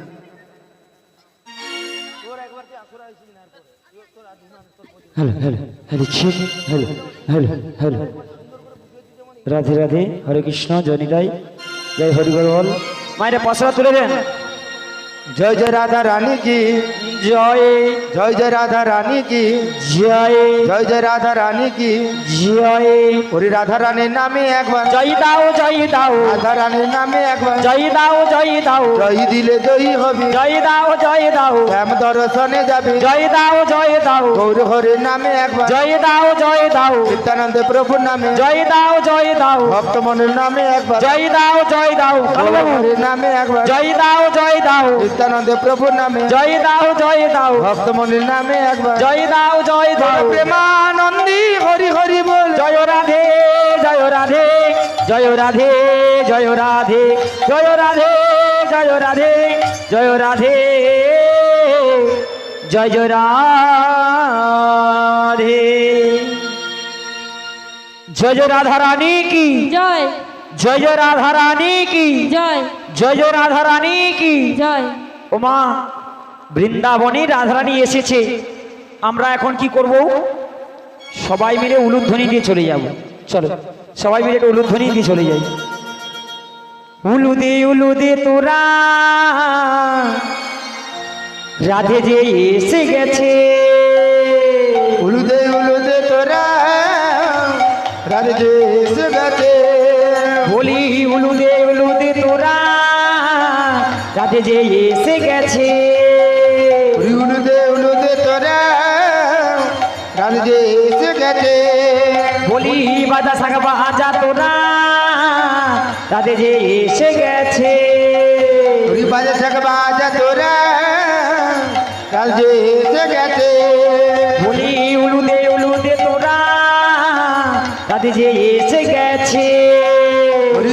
Hello hello hello hello hello hello. Radhe Radhe, Hare Krishna, জয় নিতাই, জয় হরি বল। মায়েরা পসরা তুলে দেন। জয় জয় রাধা রানী কি জয়, জয় জয় রাধা রানী কি জয়, জয় জয় রাধা রানী কি জয়। ওরে রাধা রানীর নামে একবার, জয় দাও জয় দাও, রাধা রানীর নামে একবার জয় দাও জয় দাও, জয় দিলে জয়ী হবে, জয় দাও জয় দাও, শ্যাম দর্শনে যাবে। জয় দাও জয় দাও, গৌর হরের নামে একবার, জয় দাও জয় দাও, নিত্যানন্দ প্রভুর নামে, জয় দাও জয় দাও, ভক্ত মনের নামে একবার, জয় দাও জয় দাও, গৌর হরের নামে একবার, জয় দাও জয় দাও, নিত্যানন্দ প্রভুর নামে, জয় দাও জয় দাও, ভক্ত মনের নামে একবার, জয় দাও জয় দাও। প্রেমানন্দী হরি হরি বল। জয় রাধে জয় রাধে, জয় রাধে জয় রাধে, জয় রাধে জয় রাধে, জয় রাধে জয় জয় রাধে। জয় জয় রাধা রানী কি জয়, জয় জয় রাধা রানী কি জয়, জয় জয় রাধা রানী কি। জয়। ওমা, বৃন্দাবনে রাধারানী এসেছে। আমরা এখন কি করব? সবাই মিলে উলুধ্বনি দিয়ে চলে যাব। চলো সবাই মিলে একটা উলুধ্বনি দিয়ে চলে যাই। উলুদে উলুদে তোরা রাধে যে এসে গেছে, উলুদে উলুদে তোরা রাধে যে এসে গেছে। বলি উলুদে উলুদে তোরা রাধে যে এসে গেছে। উলুদে উলুদে তোরা রাধে যে এসে গেছে। বলি বাজা শাক বাজা তোরা রাধে যে এসে গেছে। ওরে বাজা শাক বাজা তোরা রাধে যে এসে গেছে। বলি উলুদে উলুদে তোরা রাধে যে এসে গেছে। ওরে